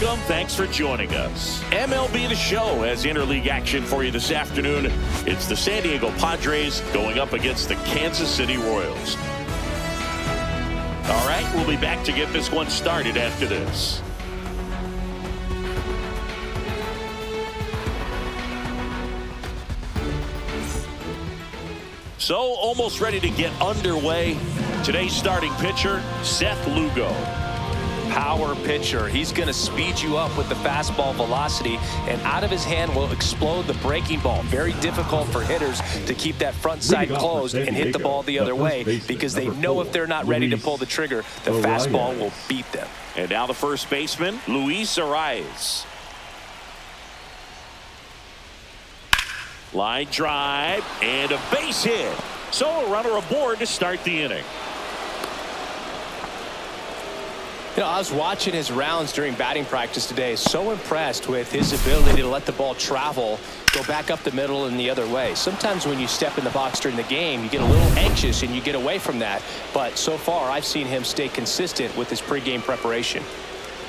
Welcome. Thanks for joining us. MLB The Show has interleague action for you this afternoon. It's the San Diego Padres going up against the Kansas City Royals. All right, we'll be back to get this one started after this. So, almost ready to get underway. Today's starting pitcher, Seth Lugo. Power pitcher. He's going to speed you up with the fastball velocity, and out of his hand will explode the breaking ball. Very difficult for hitters to keep that front side closed and hit the ball the other way, because they know if they're not ready to pull the trigger, the fastball will beat them. And now the first baseman, Luis Arias. Line drive and a base hit. So a runner aboard to start the inning. You know, I was watching his rounds during batting practice today. So impressed with his ability to let the ball travel, go back up the middle and the other way. Sometimes when you step in the box during the game, you get a little anxious and you get away from that. But so far, I've seen him stay consistent with his pregame preparation.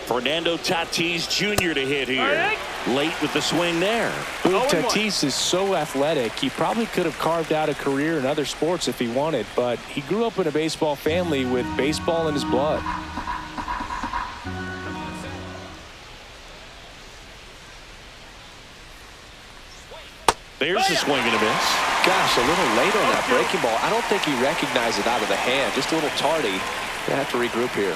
Fernando Tatis Jr. to hit here. Late with the swing there. Tatis is so athletic, he probably could have carved out a career in other sports if he wanted, but he grew up in a baseball family with baseball in his blood. There's a swing and a miss. Gosh, a little late on that breaking ball. I don't think he recognized it out of the hand. Just a little tardy. Gonna have to regroup here.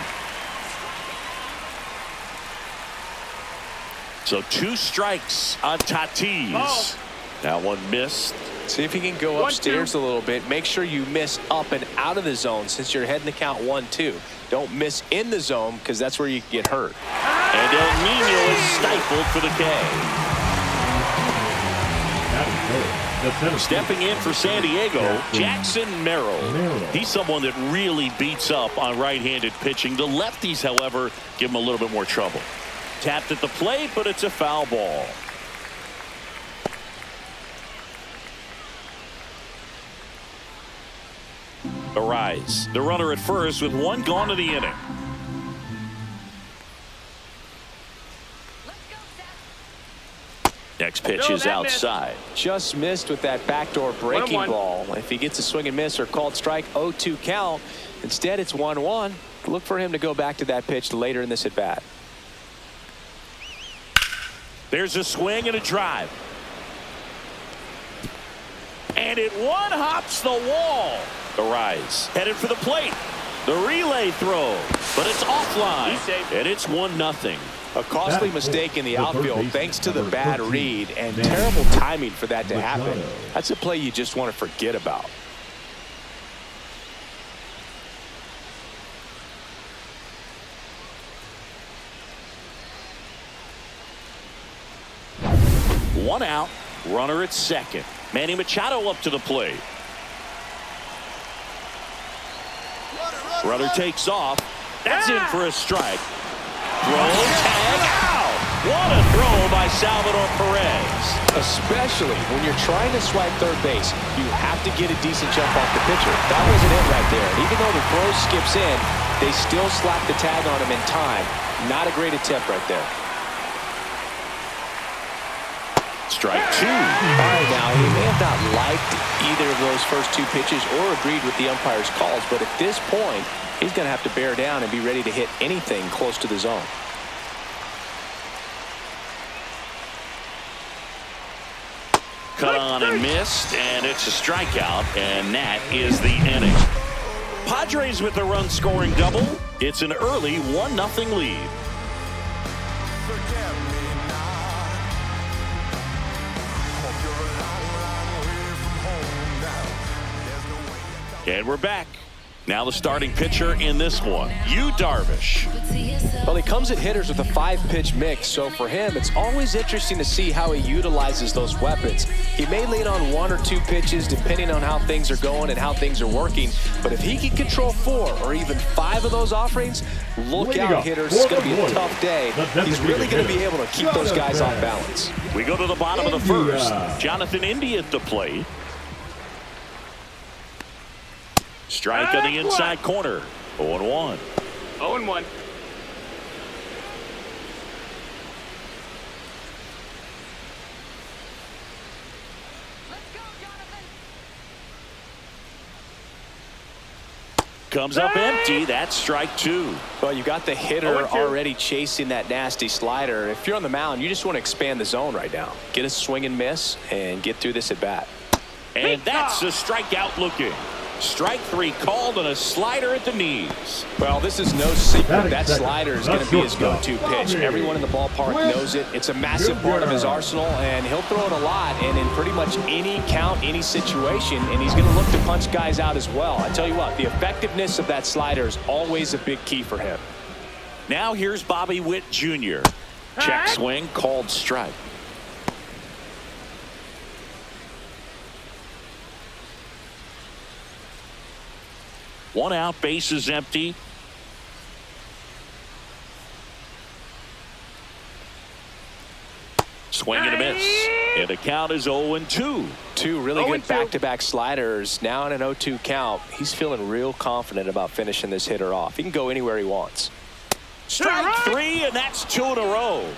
So 2 strikes on Tatis. That one missed. See if he can go upstairs a little bit. Make sure you miss up and out of the zone since you're heading to count 1-2. Don't miss in the zone, because that's where you can get hurt. And El Nino is stifled for the K. Stepping in for San Diego, Jackson Merrill. He's someone that really beats up on right-handed pitching. The lefties, however, give him a little bit more trouble. Tapped at the plate, but it's a foul ball. Arise, the runner at first with 1 gone in the inning. Next pitch is outside. Just missed with that backdoor breaking ball. If he gets a swing and miss or called strike, 0-2 count. Instead, it's 1-1. Look for him to go back to that pitch later in this at bat. There's a swing and a drive. And it one-hops the wall. Arise, headed for the plate. The relay throw, but it's offline. And it's 1-0. A costly mistake in the outfield thanks to the bad read, and terrible timing for that to happen. That's a play you just want to forget about. One out, runner at second. Manny Machado up to the plate. Runner takes off. That's in for a strike. Throw, tag, out. What a throw by Salvador Perez. Especially when you're trying to swipe third base, you have to get a decent jump off the pitcher. That wasn't it right there. And even though the throw skips in, they still slap the tag on him in time. Not a great attempt right there. Strike 2. All right, now, he may have not liked either of those first 2 pitches or agreed with the umpire's calls, but at this point, he's going to have to bear down and be ready to hit anything close to the zone. Cut on and missed, and it's a strikeout, and that is the inning. Padres with a run-scoring double. It's an early 1-0 lead. And we're back. Now the starting pitcher in this one, Yu Darvish. Well, he comes at hitters with a 5-pitch mix, so for him, it's always interesting to see how he utilizes those weapons. He may lean on 1 or 2 pitches depending on how things are going and how things are working, but if he can control 4 or even 5 of those offerings, look out, hitters. It's going to be a tough day. He's really going to be able to keep those guys off balance. We go to the bottom of the first. Jonathan India at the plate. Strike on the inside corner. 0-1. 0-1. Comes up empty. That's strike two. Well, you got the hitter already chasing that nasty slider. If you're on the mound, you just want to expand the zone right now. Get a swing and miss and get through this at bat. And that's a strikeout looking. Strike three called on a slider at the knees. Well, this is no secret. That slider is going to be his go-to pitch. Everyone in the ballpark knows it. It's a massive part of his arsenal, and he'll throw it a lot and in pretty much any count, any situation, and he's going to look to punch guys out as well. I tell you what, the effectiveness of that slider is always a big key for him. Now here's Bobby Witt Jr. Check swing, called strike. One out, base is empty. Swing and a miss. And the count is 0-2. Two really good back-to-back sliders. Now in an 0-2 count. He's feeling real confident about finishing this hitter off. He can go anywhere he wants. Strike three, and that's two in a row.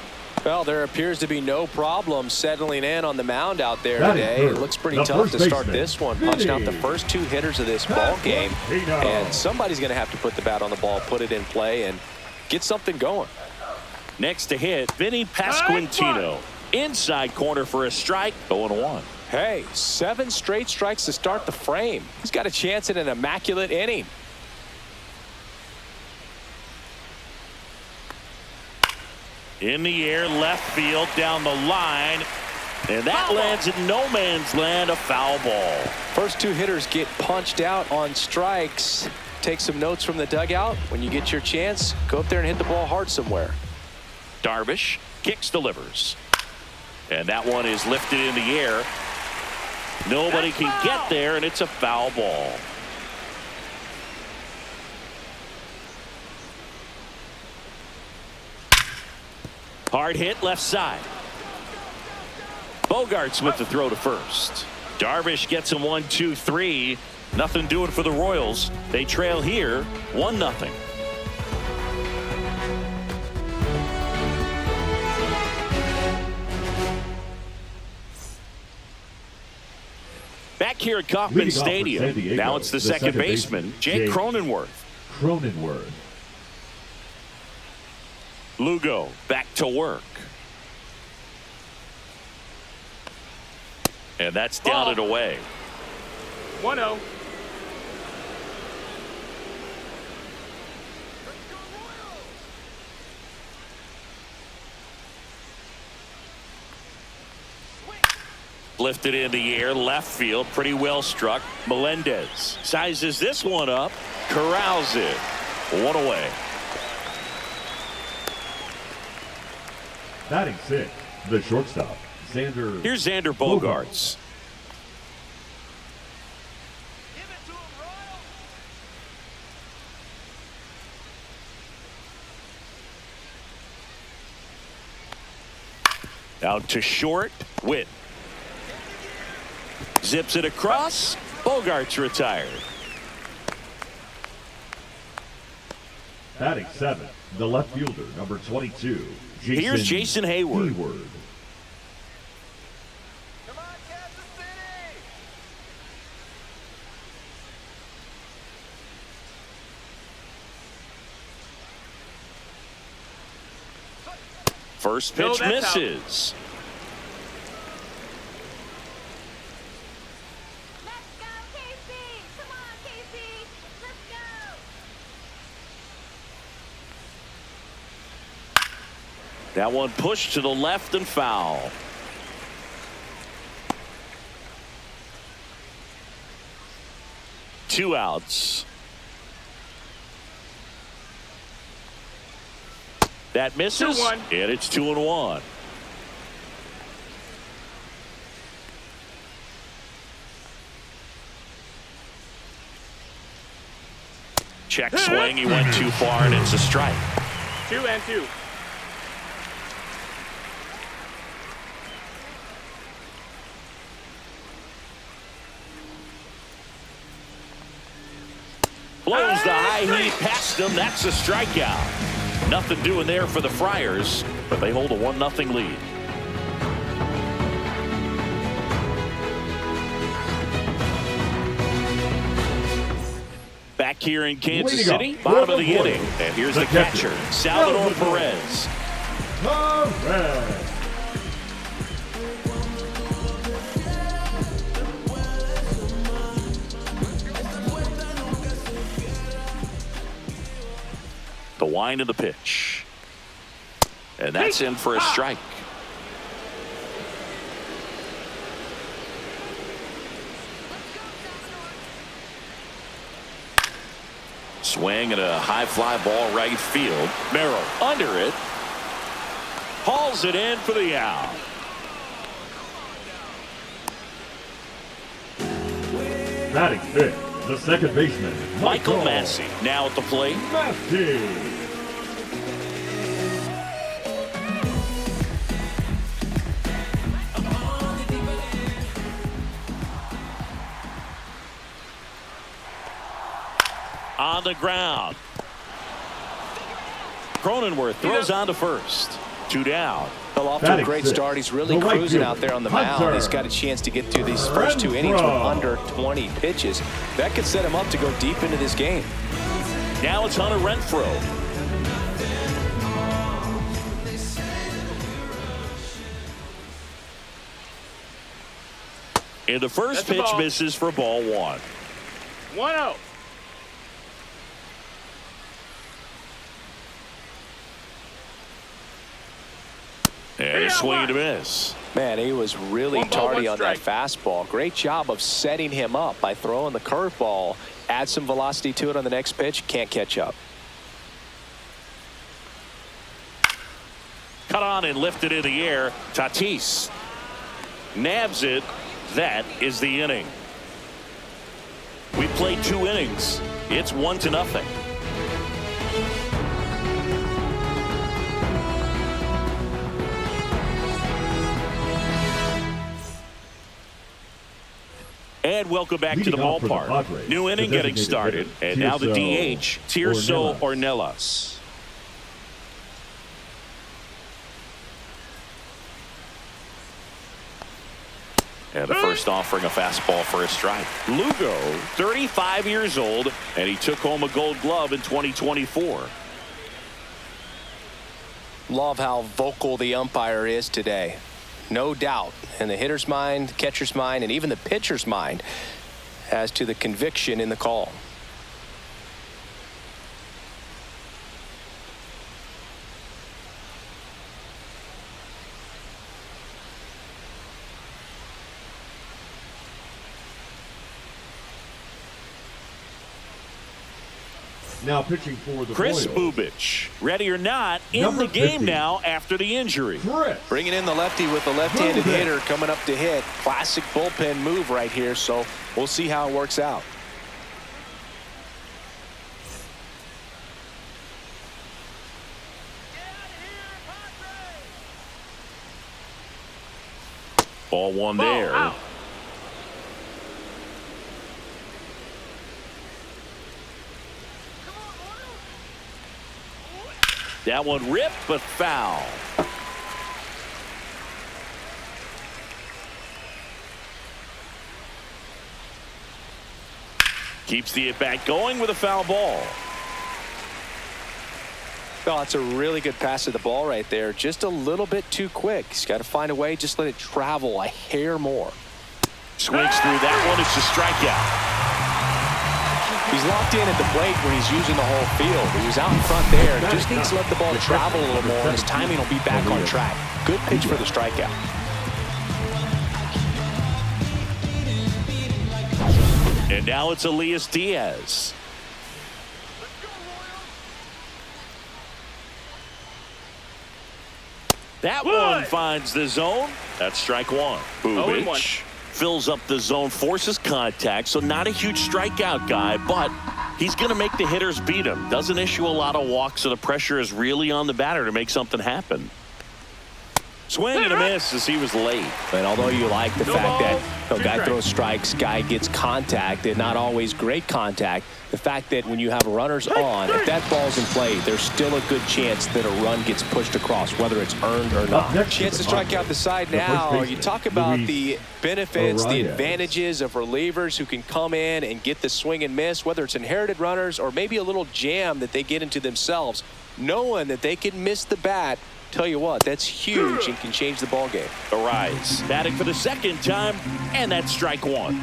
Well, there appears to be no problem settling in on the mound out there today. It looks pretty tough to start this one, punching out the first two hitters of this ball game. And somebody's going to have to put the bat on the ball, put it in play, and get something going. Next to hit, Vinny Pasquantino. Inside corner for a strike, 0-1. Hey, 7 straight strikes to start the frame. He's got a chance at an immaculate inning. In the air, left field, down the line. And that lands in no man's land, a foul ball. First two hitters get punched out on strikes. Take some notes from the dugout. When you get your chance, go up there and hit the ball hard somewhere. Darvish kicks, delivers. And that one is lifted in the air. Nobody can get there, and it's a foul ball. Hard hit left side. Bogarts with the throw to first. Darvish gets him 1-2-3. Nothing doing for the Royals. They trail here 1-0. Back here at Kauffman Stadium. Now it's the second baseman, Jake Cronenworth. Lugo back to work. And that's down and away. 1-0. Lifted in the air, left field, pretty well struck. Melendez sizes this one up, corrals it. One away. Batting 6, the shortstop, Xander. Here's Xander Bogaerts. Out to short, Witt. Zips it across. Bogaerts retired. Batting 7, the left fielder, number 22. Here's Jason Hayward. Come on, Kansas City! First pitch misses. Let's go, Casey! Come on, Casey! Let's go! That one pushed to the left and foul. Two outs. That misses, 2-1. and it's 2-1. Check swing, he went too far, and it's a strike. 2-2. Blows the high heat past him. That's a strikeout. Nothing doing there for the Friars, but they hold a 1-0 lead. Back back here in Kansas Leading City, up, bottom of the Florida, inning. And here's the the catcher, catcher, Salvador Salvador Perez. Perez. The wind of the pitch. And that's in for a strike. Swing and a high fly ball right field. Merrill under it. Hauls it in for the out. Batting fifth, the second baseman, Michael Massey now at the plate. Massey. On the ground. Cronenworth throws on to first. 2 down. Well, off to a great start. He's really cruising out there on the mound. He's got a chance to get through these first 2 innings with under 20 pitches. That could set him up to go deep into this game. Now it's Hunter Renfroe. And the first pitch misses for ball 1. 1-0. And a swing and a miss. Man, he was really tardy on that fastball. Great job of setting him up by throwing the curveball. Add some velocity to it on the next pitch. Can't catch up. Cut on and lifted in the air. Tatis nabs it. That is the inning. We played 2 innings. It's 1-0. And welcome back to the ballpark. Padres, New inning getting started. And now the DH, Tirso Ornelas. And the first offering a fastball for a strike. Lugo, 35 years old, and he took home a gold glove in 2024. Love how vocal the umpire is today. No doubt in the hitter's mind, catcher's mind, and even the pitcher's mind as to the conviction in the call. Now pitching for the Chris Royals. Bubich, ready or not, in Number the game 50. now after the injury. Chris. Bringing in the lefty with the left-handed Bubich. hitter coming up to hit. Classic bullpen move right here, so we'll see how it works out. Ball 1 there. Out. That one ripped, but foul. Keeps the at-bat going with a foul ball. Oh, it's a really good pass of the ball right there. Just a little bit too quick. He's got to find a way. Just let it travel a hair more. Swings through that one. It's a strikeout. He's locked in at the plate when he's using the whole field. He was out in front there. Just needs to let the ball travel a little more, and his timing will be back on track. Good pitch for the strikeout. And now it's Elias Diaz. That one finds the zone. That's strike 1. Bubich fills up the zone, forces contact, so not a huge strikeout guy, but he's going to make the hitters beat him. Doesn't issue a lot of walks, so the pressure is really on the batter to make something happen. Swing and a miss as he was late. And although you like the No fact balls, that two guy strikes. throws strikes, guy gets contact, and not always great contact, the fact that when you have runners on, if that ball's in play, there's still a good chance that a run gets pushed across, whether it's earned or not. Chance to strike out the side now. You talk about the benefits, the advantages of relievers who can come in and get the swing and miss, whether it's inherited runners or maybe a little jam that they get into themselves, knowing that they can miss the bat. Tell you what, that's huge and can change the ball game. Arise. Batting for the second time, and that's strike one.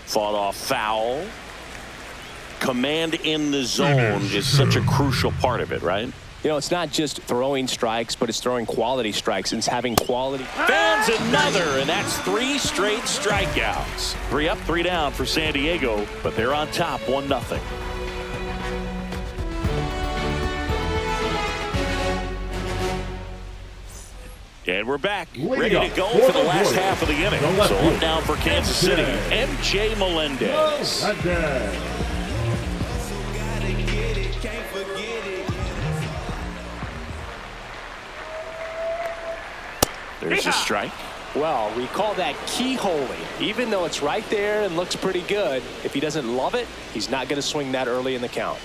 Fought off foul. Command in the zone is such a crucial part of it, right? You know, it's not just throwing strikes, but it's throwing quality strikes. And it's having quality. Fans another, and that's 3 straight strikeouts. 3 up, 3 down for San Diego, but they're on top 1-0. And we're back, ready to go for the last half of the inning. So up down for Kansas City, MJ Melendez. There's a strike. Well, we call that keyholing. Even though it's right there and looks pretty good, if he doesn't love it, he's not going to swing that early in the count.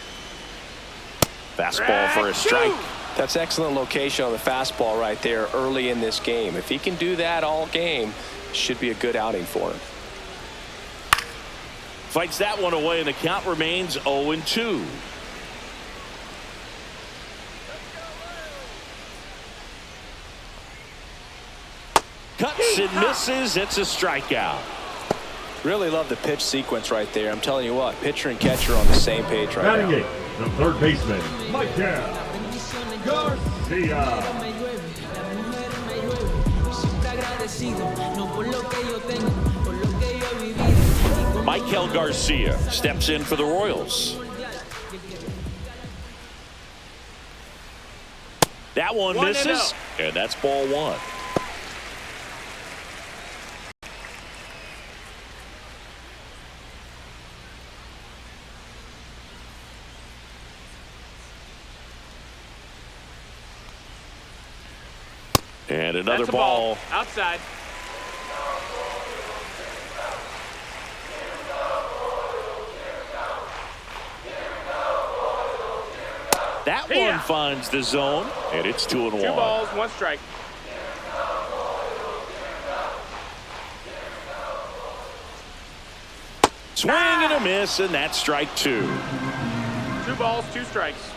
Fastball for a strike. That's excellent location on the fastball right there early in this game. If he can do that all game, should be a good outing for him. Fights that one away, and the count remains 0-2. Cuts and misses. It's a strikeout. Really love the pitch sequence right there. I'm telling you what, pitcher and catcher on the same page right Batting now. eighth, the third baseman, Michael Garcia. Michael Garcia steps in for the Royals. That one misses, and that's ball 1. And another That's a ball. Outside. That one finds the zone, and it's 2-1. 2 balls, 1 strike. Swing and a miss, and that's strike 2. 2 balls, 2 strikes.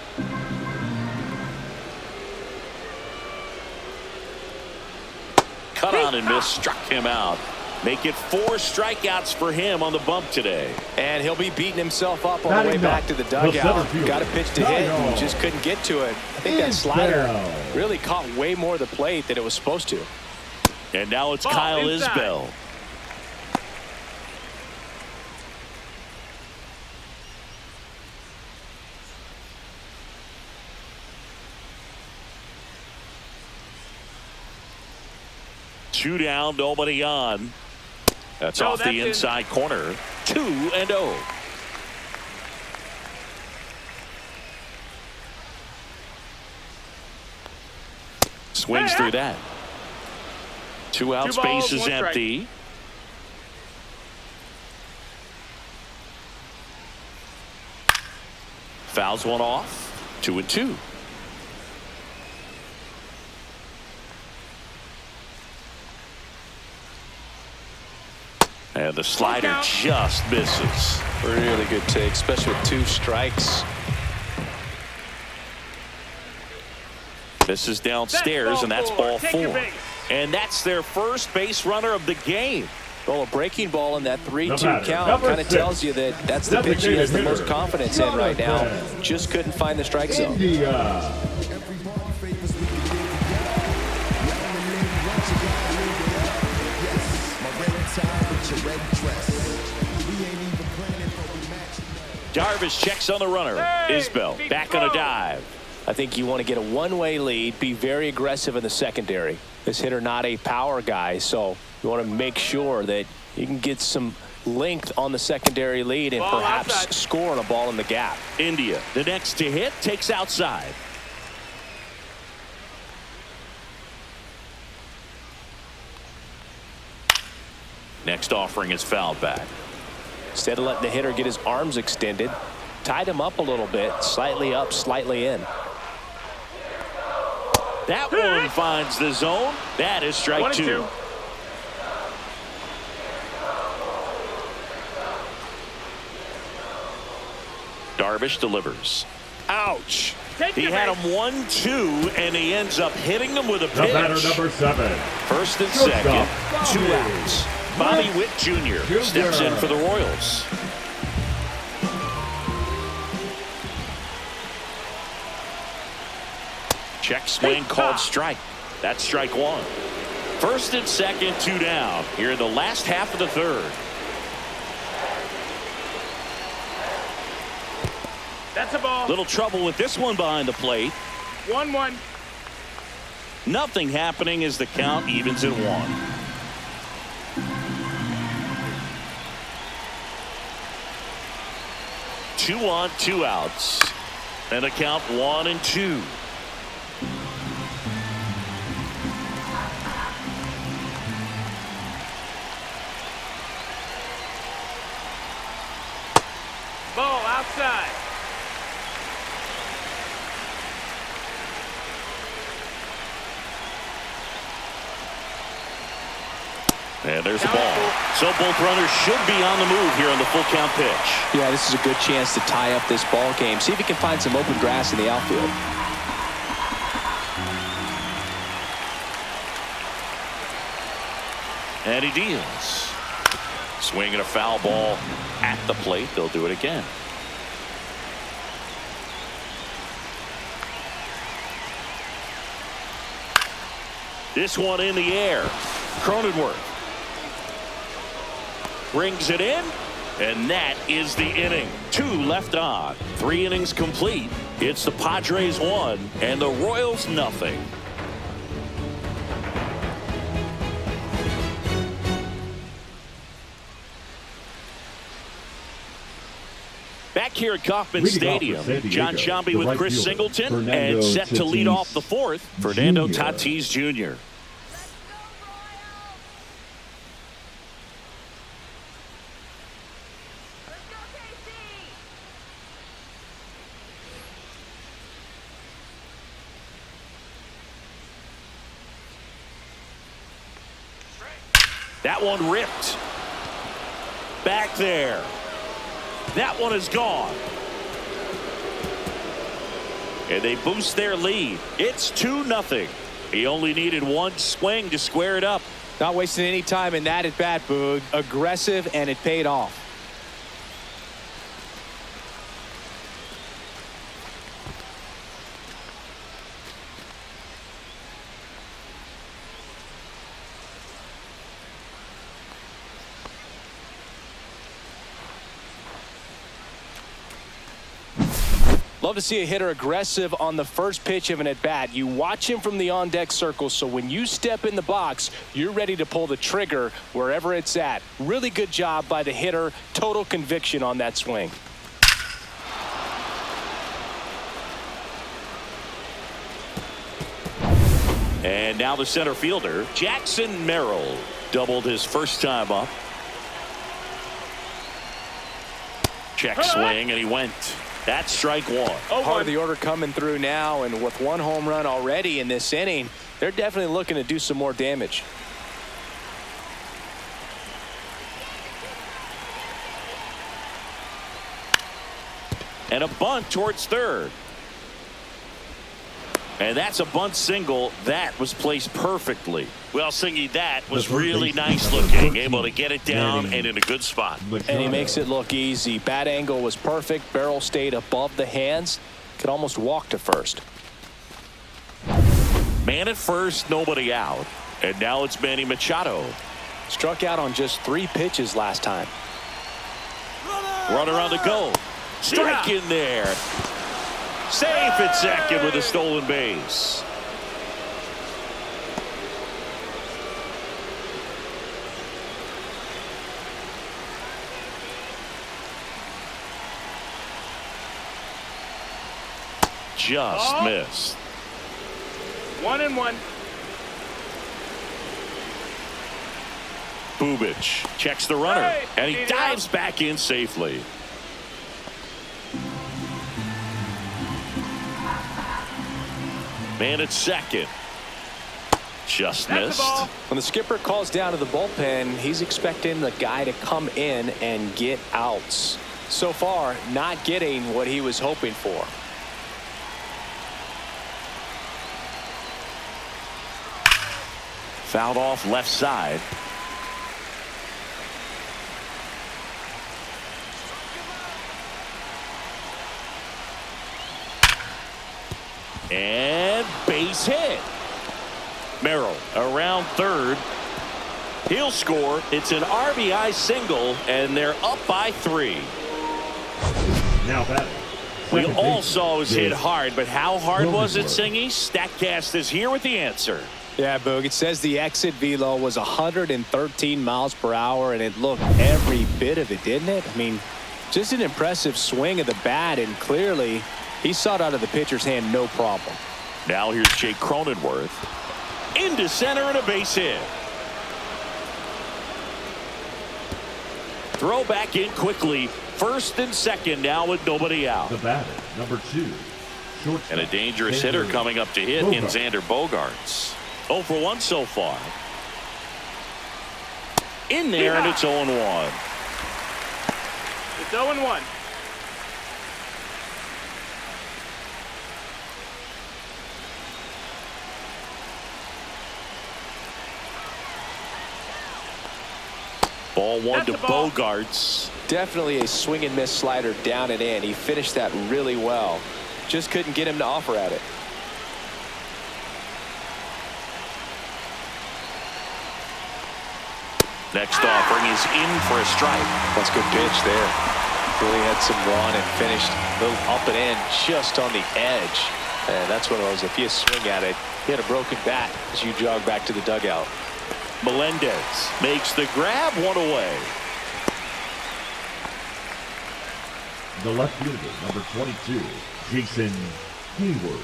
Cut on and miss, struck him out. Make it 4 strikeouts for him on the bump today. And he'll be beating himself up on the way back to the dugout. Got a pitch to hit and just couldn't get to it. I think that slider really caught way more of the plate than it was supposed to. And now it's Kyle Isbell. Two down, nobody on. That's off the inside corner. 2-0. Swings through that. 2 out, space is empty. Fouls one off. 2-2. And the slider just misses. Really good take, especially with 2 strikes. Misses downstairs, and that's ball 4. And that's their first base runner of the game. Well, a breaking ball in that 3-2 count kind of tells you that that's the pitch he has the most confidence in right now. Just couldn't find the strike zone. Darvish checks on the runner. Isbell back on a dive. I think you want to get a one-way lead, be very aggressive in the secondary. This hitter not a power guy, so you want to make sure that you can get some length on the secondary lead and Ball perhaps outside. scoring a ball in the gap. India, the next to hit, takes outside. Next offering is fouled back. Instead of letting the hitter get his arms extended, tied him up a little bit, slightly up, slightly in. That one finds the zone. That is strike 2. Darvish delivers. Ouch. He had him 1-2, and he ends up hitting him with a The batter, pitch. number 7. First and Shortstop, second, 2 outs. Bobby Witt Jr. steps in for the Royals. Check swing called strike. That's strike 1. First and second, 2 down here in the last half of the third. That's a ball. Little trouble with this one behind the plate. 1-1. Nothing happening as the count evens at 1. Two on, 2 outs. And a count 1-2. Ball outside. And there's the ball. So both runners should be on the move here on the full count pitch. Yeah, this is a good chance to tie up this ball game. See if he can find some open grass in the outfield. And he deals. Swinging a foul ball at the plate. They'll do it again. This one in the air. Cronenworth brings it in, and that is the inning. 2 left on. 3 innings complete. It's the Padres 1 and the Royals nothing. Back here at Kauffman Leading off Stadium, for San John Diego, Sciambi the with right Chris fielder, Singleton Fernando and set to lead Tatis off the 4th, Fernando Jr. Tatis Jr. Let's go, Royals! Let's go, KC! That one ripped. Back there. That one is gone. And they boost their lead. It's 2-0. He only needed 1 swing to square it up. Not wasting any time in that at bat, Boog. Aggressive, and it paid off. Love to see a hitter aggressive on the first pitch of an at-bat. You watch him from the on-deck circle, so when you step in the box, you're ready to pull the trigger wherever it's at. Really good job by the hitter. Total conviction on that swing. And now the center fielder, Jackson Merrill, doubled his first time up. Check swing, and he went. That's strike 1. Part of the order coming through now, and with 1 home run already in this inning, they're definitely looking to do some more damage. And a bunt towards third. And that's a bunt single that was placed perfectly. Well, Singy, that was really nice looking. Able to get it down and in a good spot. And he makes it look easy. Bat angle was perfect. Barrel stayed above the hands. Could almost walk to first. Man at first, nobody out. And now it's Manny Machado. Struck out on just 3 pitches last time. Runner on the go. Strike in there. Safe at second with a stolen base. just missed. 1-1. Bubic checks the runner, Hey, and he need dives help. back in safely. Man at second. Just That's the missed. ball. When the skipper calls down to the bullpen, he's expecting the guy to come in and get outs. So far, not getting what he was hoping for. Fouled off left side. And base hit. Merrill around third. He'll score. It's an RBI single, and they're up by 3. Now batting. We Second all baseman, saw it was hit hard, but how hard was it, Cronenworth. Singy? Statcast is here with the answer. Yeah, Boog, it says the exit velo was 113 miles per hour, and it looked every bit of it, didn't it? I mean, just an impressive swing of the bat, and clearly he saw it out of the pitcher's hand no problem. Now here's Jake Cronenworth. Into center and a base hit. Throw back in quickly. First and second now with nobody out. The batter, number 2. Shortstop. And a dangerous Xander hitter coming up to hit in Bogaerts. Xander Bogaerts. 0 for 1 so far. In there, and it's 0-1. It's 0-1. Ball 1 to That's the ball. Bogaerts. Definitely a swing and miss slider down and in. He finished that really well. Just couldn't get him to offer at it. Next offering is in for a strike. That's a good pitch there. Really had some run and finished a little up and in just on the edge. And that's one of those, if you swing at it, you had a broken bat as you jog back to the dugout. Melendez makes the grab, 1 away. The left fielder, number 22, Jason Hayward.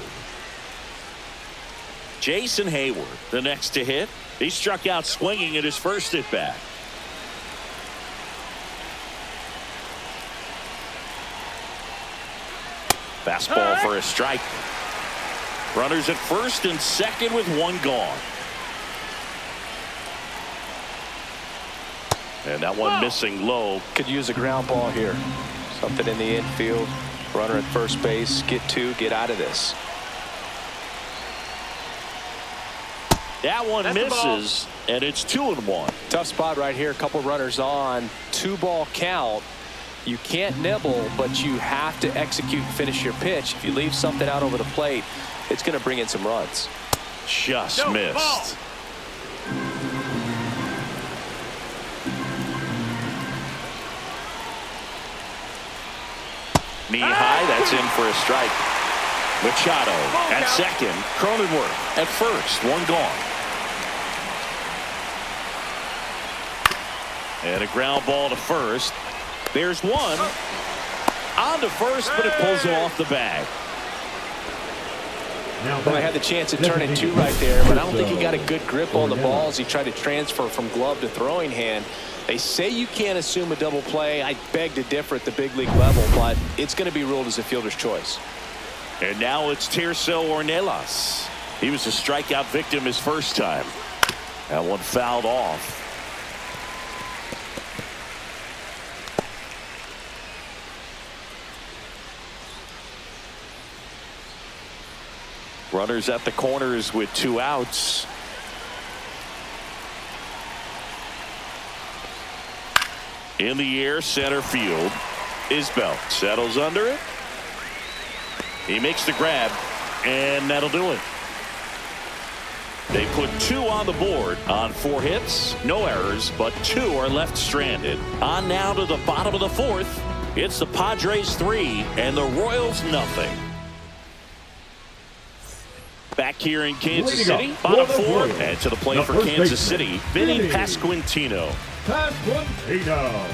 Jason Hayward, the next to hit. He struck out swinging at his first at bat. Fastball for a strike. Runners at first and second with 1 gone. And that one missing low. Could use a ground ball here. Something in the infield. Runner at first base. Get 2. Get out of this. That one That's the ball. misses, and it's 2-1. Tough spot right here. A couple runners on. 2-ball count. You can't nibble, but you have to execute and finish your pitch. If you leave something out over the plate, it's going to bring in some runs. Just No, missed. ball. Knee high, that's in for a strike. Machado Ball at count. second. Cronenworth at first. 1 gone. And a ground ball to first. There's 1. On to first, but it pulls him off the bag. Now Well, I had the chance to turn it 2 right there, but I don't think he got a good grip on the ball as he tried to transfer from glove to throwing hand. They say you can't assume a double play. I beg to differ at the big league level, but it's going to be ruled as a fielder's choice. And now it's Tirso Ornelas. He was a strikeout victim his first time. That one fouled off. Runners at the corners with 2 outs. In the air, center field. Isbell settles under it. He makes the grab, and that'll do it. They put 2 on the board on 4 hits. No errors, but 2 are left stranded. On now to the bottom of the 4th. It's the Padres 3 and the Royals nothing. Back here in Kansas City, bottom 4, and to the plate for Kansas City, Vinny Pasquantino. Pasquantino.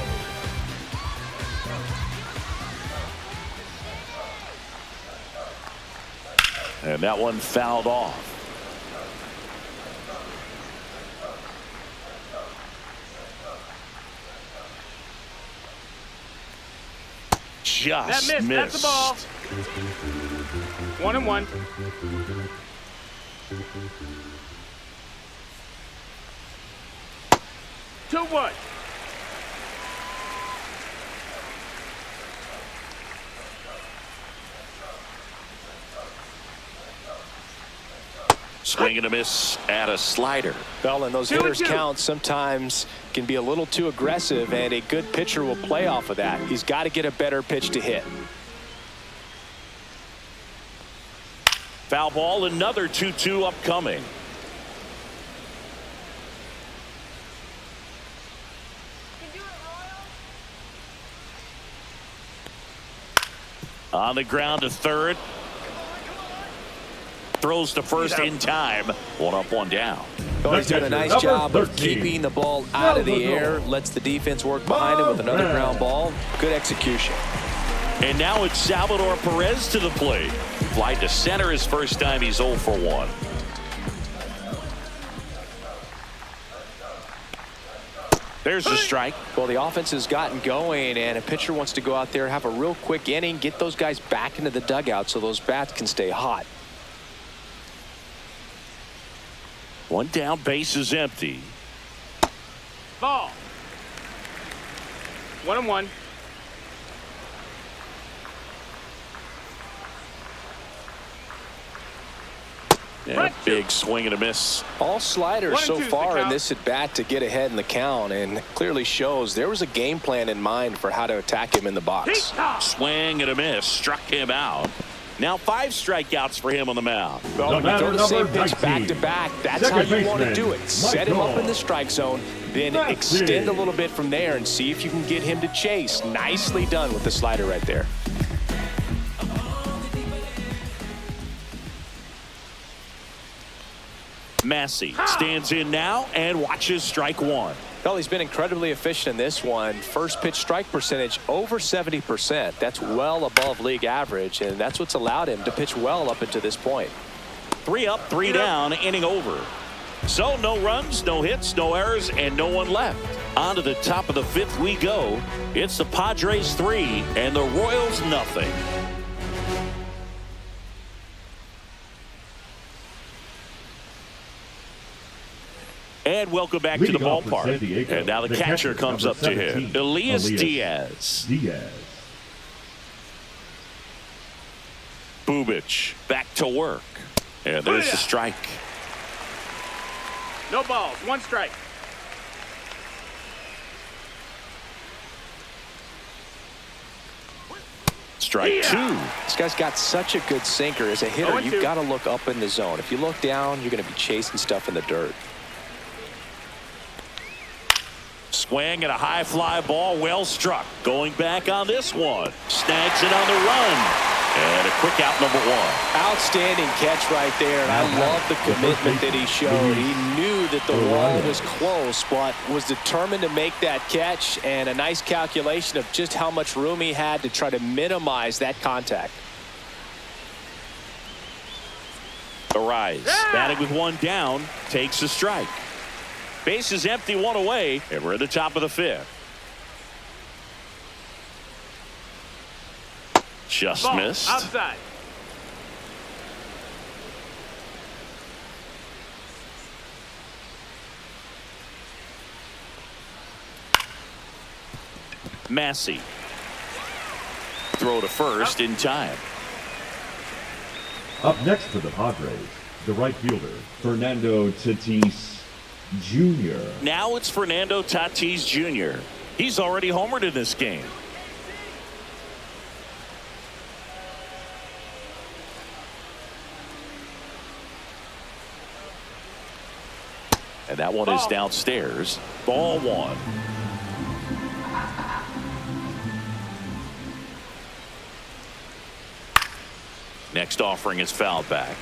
And that one fouled off. Just that missed. That's the ball. 1-1. Two one. Swing and a miss at a slider. Well, and those hitters' counts sometimes can be a little too aggressive, and a good pitcher will play off of that. He's got to get a better pitch to hit. Foul ball, another 2-2 upcoming. On the ground to third. Throws to first in time. 1 up, 1 down. Oh, he's doing a nice job of keeping the ball out of the air. Lets the defense work behind him with another ground ball. Good execution. And now it's Salvador Perez to the plate. Fly to center his first time. He's 0 for 1. There's the strike. Well, the offense has gotten going, and a pitcher wants to go out there, have a real quick inning, get those guys back into the dugout so those bats can stay hot. 1 down, base is empty. Ball. 1-1. And a big swing and a miss. All sliders so far in this at bat to get ahead in the count, and clearly shows there was a game plan in mind for how to attack him in the box. Swing and a miss, struck him out. Now 5 strikeouts for him on the mound. Well, when you throw the same pitch back to back, that's how you want to do it. Set him up in the strike zone, then extend a little bit from there and see if you can get him to chase. Nicely done with the slider right there. Massey stands in now and watches strike 1. Well, he's been incredibly efficient in this one. First pitch strike percentage over 70%. That's well above league average, and that's what's allowed him to pitch well up until this point. 3 up, 3 down, inning over. So no runs, no hits, no errors, and no one left. On to the top of the 5th we go. It's the Padres 3 and the Royals nothing. And welcome back to the ballpark. And now the catcher comes up to him. Elias Diaz. Bubic back to work. And there's the strike. No balls. 1 strike. Strike 2. This guy's got such a good sinker. As a hitter, you've got to look up in the zone. If you look down, you're going to be chasing stuff in the dirt. Swing and a high fly ball, well struck. Going back on this one. Snags it on the run. And a quick out, number 1. Outstanding catch right there. And I love the commitment that he showed. He knew that the wall was close, but was determined to make that catch, and a nice calculation of just how much room he had to try to minimize that contact. Arise, batting with 1 down, takes a strike. Base is empty, 1 away, and we're at the top of the 5th. Just Ball. missed. Outside. Massey. Throw to first in time. Up next for the Padres, the right fielder, Fernando Tatis Jr. Now it's Fernando Tatis Jr. He's already homered in this game. And that one is downstairs. Ball 1. Next offering is fouled back.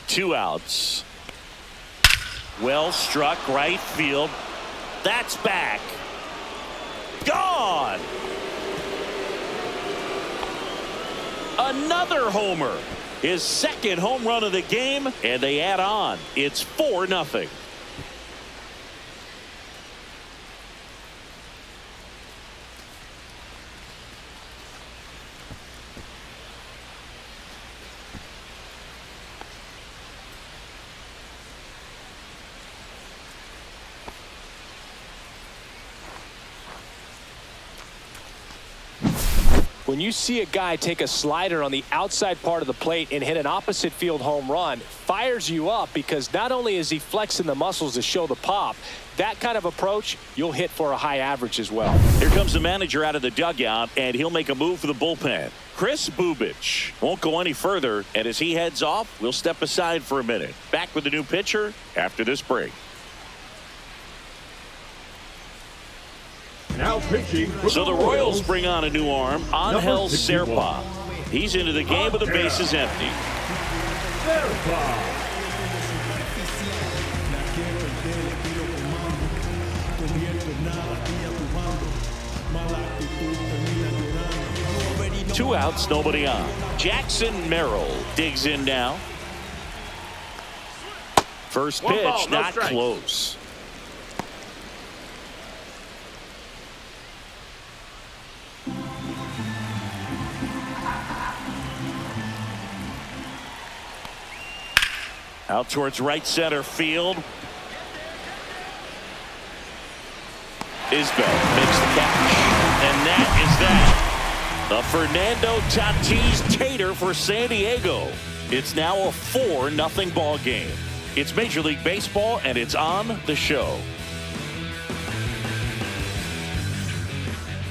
Two outs. Well struck, right field. That's back. Gone. Another homer. His second home run of the game, and they add on. It's 4-0. When you see a guy take a slider on the outside part of the plate and hit an opposite field home run, fires you up because not only is he flexing the muscles to show the pop, that kind of approach, you'll hit for a high average as well. Here comes the manager out of the dugout, and he'll make a move for the bullpen. Chris Bubich won't go any further, and as he heads off, we'll step aside for a minute. Back with the new pitcher after this break. Now pitching for So the Royals bring on a new arm, Angel Serpa. He's into the game with the bases empty. Serpa. 2 outs, nobody on. Jackson Merrill digs in now. First One pitch, ball, no not strikes. close. Out towards right center field. Isbell makes the catch. And that is that. The Fernando Tatis Tater for San Diego. It's now a 4-0 ball game. It's Major League Baseball, and it's on the show.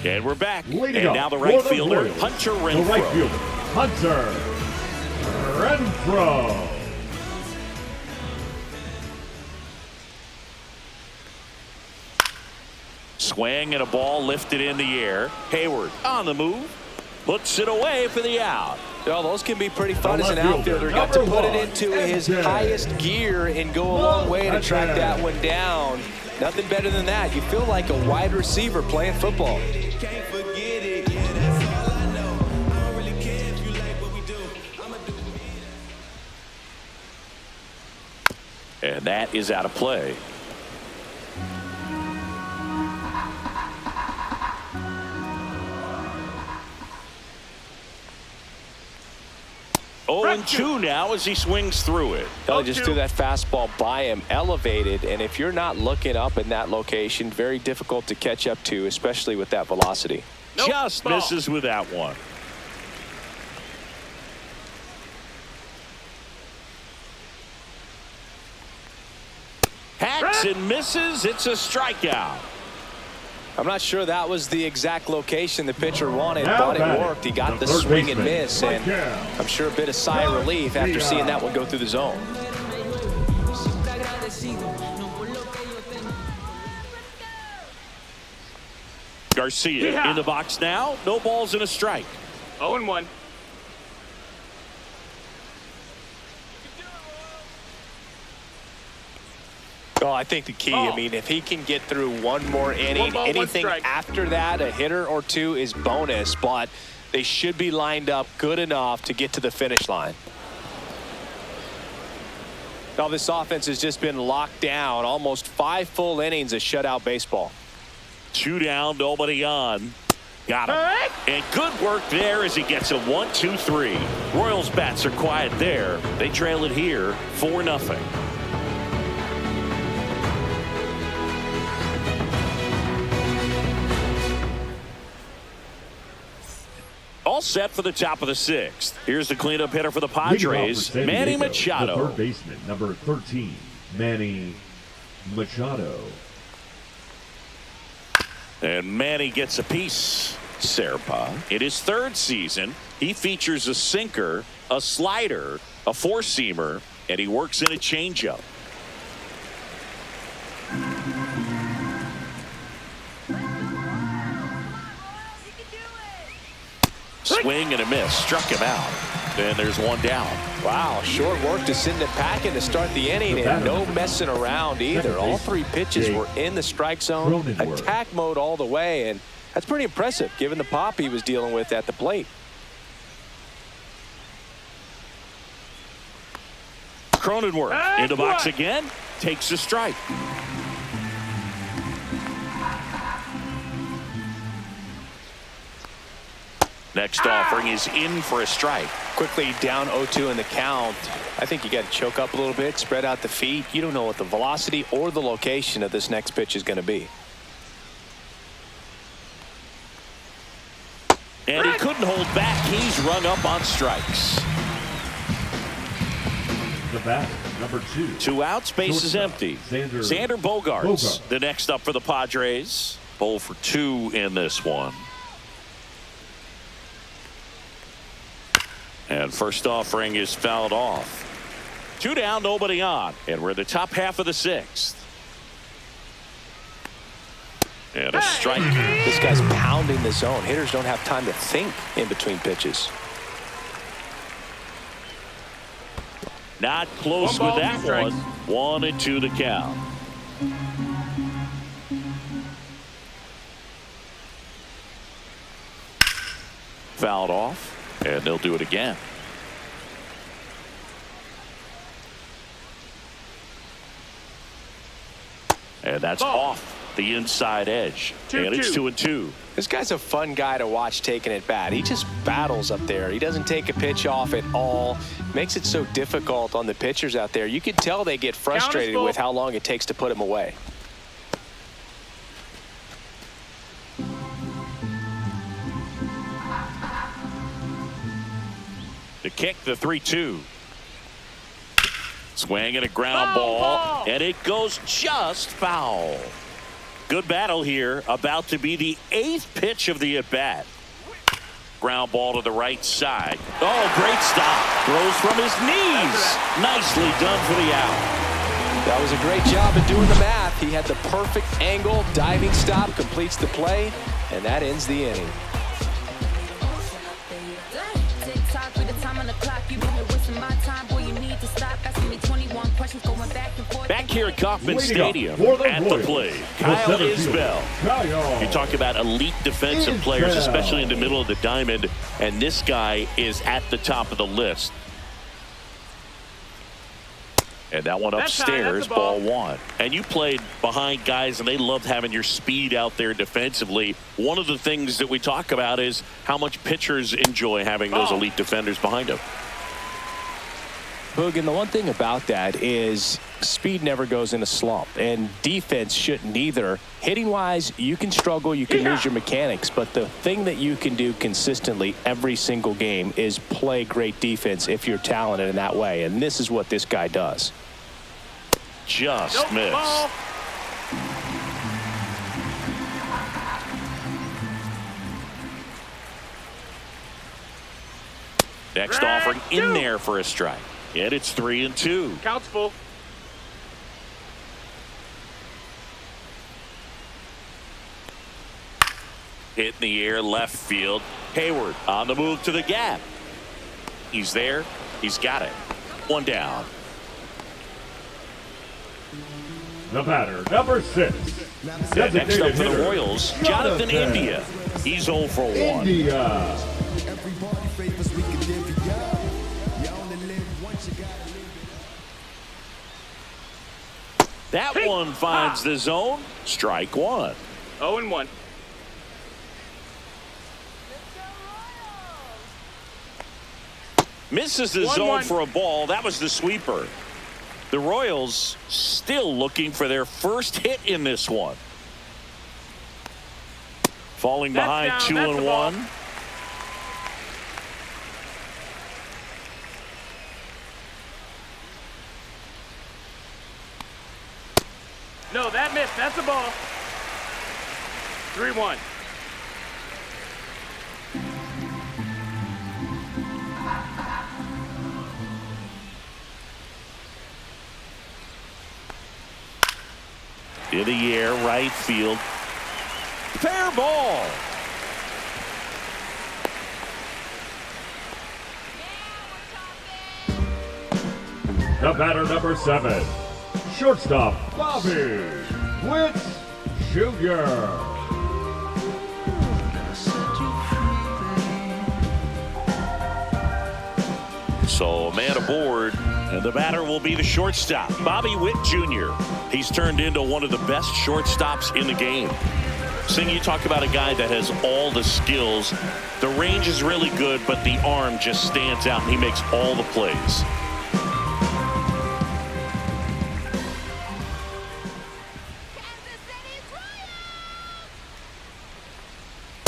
And we're back. Leading and up now the for right the fielder, Royals, Hunter The Renfroe. right fielder, Hunter Renfroe. Swing and a ball lifted in the air. Hayward on the move. Puts it away for the out. Well, those can be pretty fun The as an left outfielder. fielder, Got to number put it one, into his MJ. highest gear and go a long way to track that one down. Nothing better than that. You feel like a wide receiver playing football. And that is out of play. Oh, and 2 now as he swings through it. He just threw that fastball by him, elevated, and if you're not looking up in that location, very difficult to catch up to, especially with that velocity. Nope, Just ball. misses with that one. Hacks and misses. It's a strikeout. I'm not sure that was the exact location the pitcher wanted, Now but it batting, worked. He got the the third swing and baseman, miss, and Michael. I'm sure a bit of sigh of relief after seeing that one go through the zone. Garcia Yeah. in the box now. No balls and a strike. 0-1. Oh, I think the key, I mean, if he can get through one more inning, One ball, one anything strike. after that, a hitter or two is bonus, but they should be lined up good enough to get to the finish line. Now, this offense has just been locked down. Almost 5 full innings of shutout baseball. 2 down, nobody on. Got him. And good work there as he gets a 1-2-3. Royals bats are quiet there. They trail it here 4-0. All set for the top of the 6th. Here's the cleanup hitter for the Leading off Padres, for San Manny Diego, Machado. The third baseman, number 13, Manny Machado. And Manny gets a piece. Serpa. In his 3rd season, he features a sinker, a slider, a 4-seamer, and he works in a changeup. Swing and a miss. Struck him out. And there's 1 down. Wow, short work to send it packing to start the inning, and no messing around either. All 3 pitches were in the strike zone, attack mode all the way, and that's pretty impressive given the pop he was dealing with at the plate. Cronenworth And into box one. again. Takes a strike. Next offering is in for a strike. Quickly down 0-2 in the count. I think you got to choke up a little bit, spread out the feet. You don't know what the velocity or the location of this next pitch is going to be. And he couldn't hold back. He's rung up on strikes. The batter, number 2. 2 outs, base is empty. Xander Bogaerts, the next up for the Padres. 0 for 2 in this one. And first offering is fouled off. 2 down, nobody on. And we're in the top half of the 6th. And a strike. This guy's pounding the zone. Hitters don't have time to think in between pitches. Not close with that one. 1-2 to count. Fouled off. And they'll do it again. And that's off the inside edge. And it's 2-2. This guy's a fun guy to watch taking at bat. He just battles up there. He doesn't take a pitch off at all. Makes it so difficult on the pitchers out there. You can tell they get frustrated with how long it takes to put him away. To kick the 3-2. Swing and a ground ball. And it goes just foul. Good battle here. About to be the 8th pitch of the at-bat. Ground ball to the right side. Oh, great stop. Throws from his knees. Nicely done for the out. That was a great job of doing the math. He had the perfect angle. Diving stop completes the play. And that ends the inning. Back here at Kauffman Stadium at the plate, Kyle Isbell. You talk about elite defensive players, especially in the middle of the diamond, and this guy is at the top of the list. And that one upstairs, ball 1. And you played behind guys, and they loved having your speed out there defensively. One of the things that we talk about is how much pitchers enjoy having those elite defenders behind them. Boog, and the one thing about that is speed never goes in a slump, and defense shouldn't either. Hitting-wise, you can struggle, you can lose your mechanics, but the thing that you can do consistently every single game is play great defense if you're talented in that way, and this is what this guy does. Just missed. Next offering in there for a strike. And it's 3-2. Counts full. Hit in the air, left field. Hayward on the move to the gap. He's there. He's got it. 1 down. The batter, number 6. And next up for the Royals, Jonathan India. He's 0 for 1. India. That one finds the zone. Strike 1. 0-1. Misses the zone for a ball. That was the sweeper. The Royals still looking for their first hit in this one. Falling behind 2-1. No, that missed. That's a ball. 3-1. In the air, right field. Fair ball. The batter, number 7. Shortstop, Bobby Witt Jr. So a man aboard, and the batter will be the shortstop, Bobby Witt Jr. He's turned into one of the best shortstops in the game. Sing, you talk about a guy that has all the skills. The range is really good, but the arm just stands out, and he makes all the plays.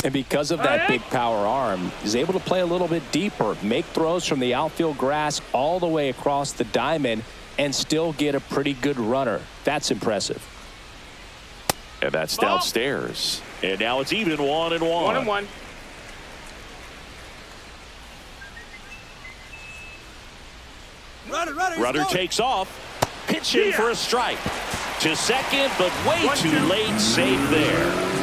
And because of that big power arm, he's able to play a little bit deeper, make throws from the outfield grass all the way across the diamond, and still get a pretty good runner. That's impressive. And that's downstairs. And now it's even 1-1. 1-1. Runner takes off. Pitching for a strike. To second, but way too late. Safe there.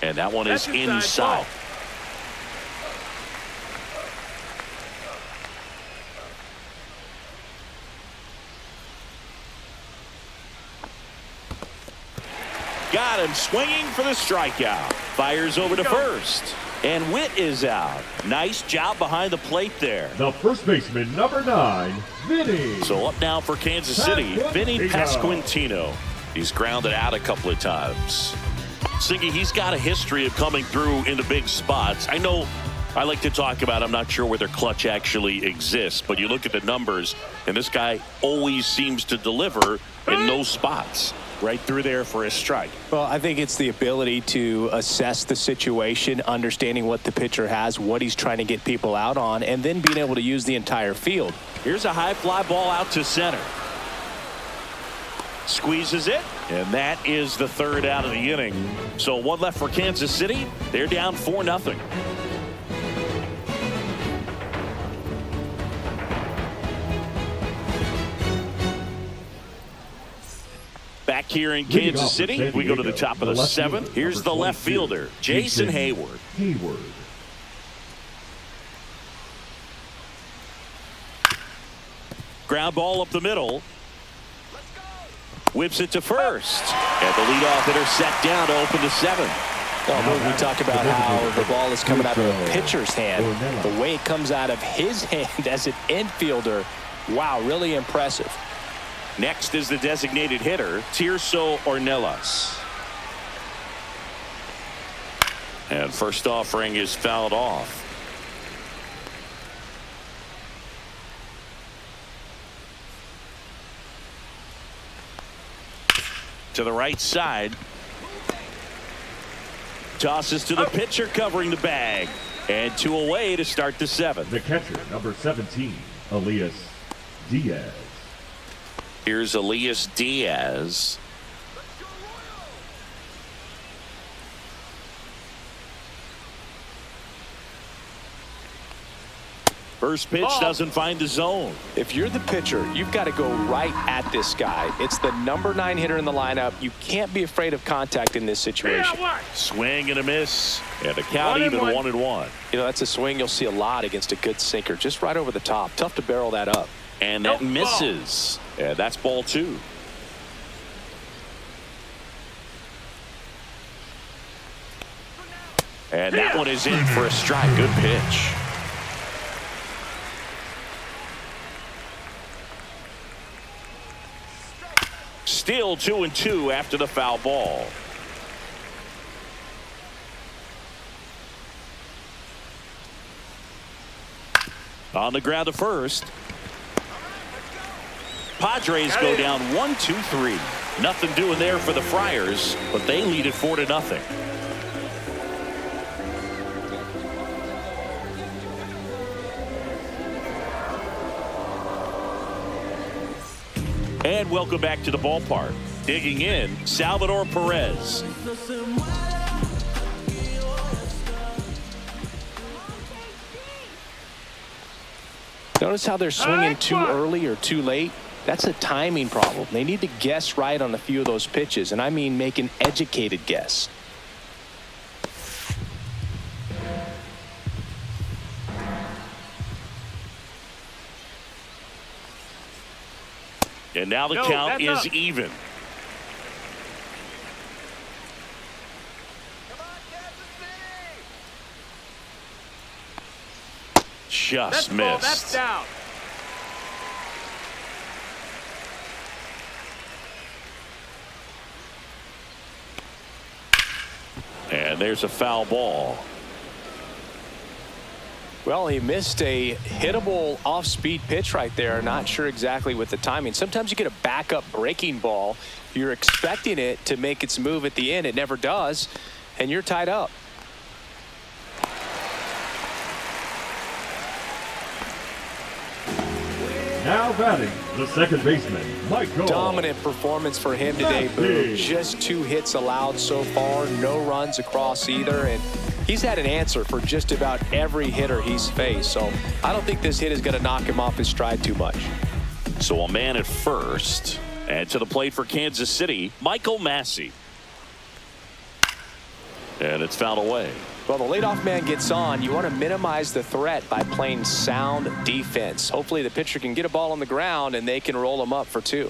And that one is inside. Got him swinging for the strikeout. Fires over to first. And Witt is out. Nice job behind the plate there. The first baseman, number 9, Vinny. So up now for Kansas City, Vinny Pasquantino. He's grounded out a couple of times. Siggy, he's got a history of coming through into big spots. I know I like to talk about, I'm not sure whether clutch actually exists, but you look at the numbers, and this guy always seems to deliver in those spots. Right through there for a strike. Well, I think it's the ability to assess the situation, understanding what the pitcher has, what he's trying to get people out on, and then being able to use the entire field. Here's a high fly ball out to center. Squeezes it, and that is the third out of the inning. So one left for Kansas City. They're down 4-0. Back here in Kansas City, we go to the top of the 7th. Here's the left fielder, Jason Hayward. Ground ball up the middle. Whips it to first. And the leadoff hitter set down to open the 7th. Well, we talk about how the ball is coming out of the pitcher's hand. The way it comes out of his hand as an infielder, wow, really impressive. Next is the designated hitter, Tirso Ornelas. And first offering is fouled off. To the right side. Tosses to the pitcher covering the bag. And 2 away to start the 7th. The catcher, number 17, Elias Diaz. Here's Elias Diaz. First pitch doesn't find the zone. If you're the pitcher, you've got to go right at this guy. It's the number 9 hitter in the lineup. You can't be afraid of contact in this situation. Swing and a miss. And a count even 1-1. You know, that's a swing you'll see a lot against a good sinker. Just right over the top. Tough to barrel that up. And that misses. And that's ball 2. And that one is in for a strike. Good pitch. Still 2-2 after the foul ball. On the ground to first. Padres go down 1-2-3. Nothing doing there for the Friars, but they lead it 4-0. And welcome back to the ballpark. Digging in, Salvador Perez. Notice how they're swinging too early or too late. That's a timing problem. They need to guess right on a few of those pitches, and I mean make an educated guess. And now the No, count that's is up. even. Just That's the missed. ball. That's down. And there's a foul ball. Well, he missed a hittable off-speed pitch right there. Not sure exactly with the timing. Sometimes you get a backup breaking ball. You're expecting it to make its move at the end. It never does, and you're tied up. Now batting, the second baseman, Michael. Dominant performance for him today, Boo. Just 2 hits allowed so far, no runs across either, and he's had an answer for just about every hitter he's faced. So I don't think this hit is going to knock him off his stride too much. So a man at first. And to the plate for Kansas City, Michael Massey. And it's fouled away. Well, the leadoff man gets on. You want to minimize the threat by playing sound defense. Hopefully the pitcher can get a ball on the ground and they can roll him up for 2.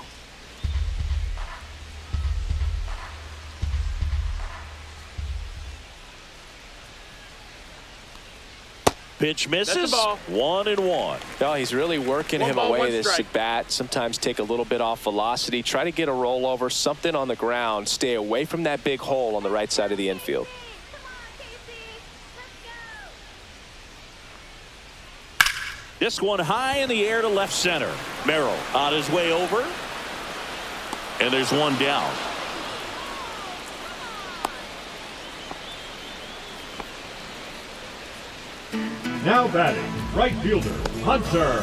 Pitch misses. That's the ball. 1-1. No, he's really working One him ball, away one this strike. at bat. Sometimes take a little bit off velocity. Try to get a rollover, something on the ground. Stay away from that big hole on the right side of the infield. This one high in the air to left center. Merrill on his way over. And there's one down. Now batting, right fielder, Hunter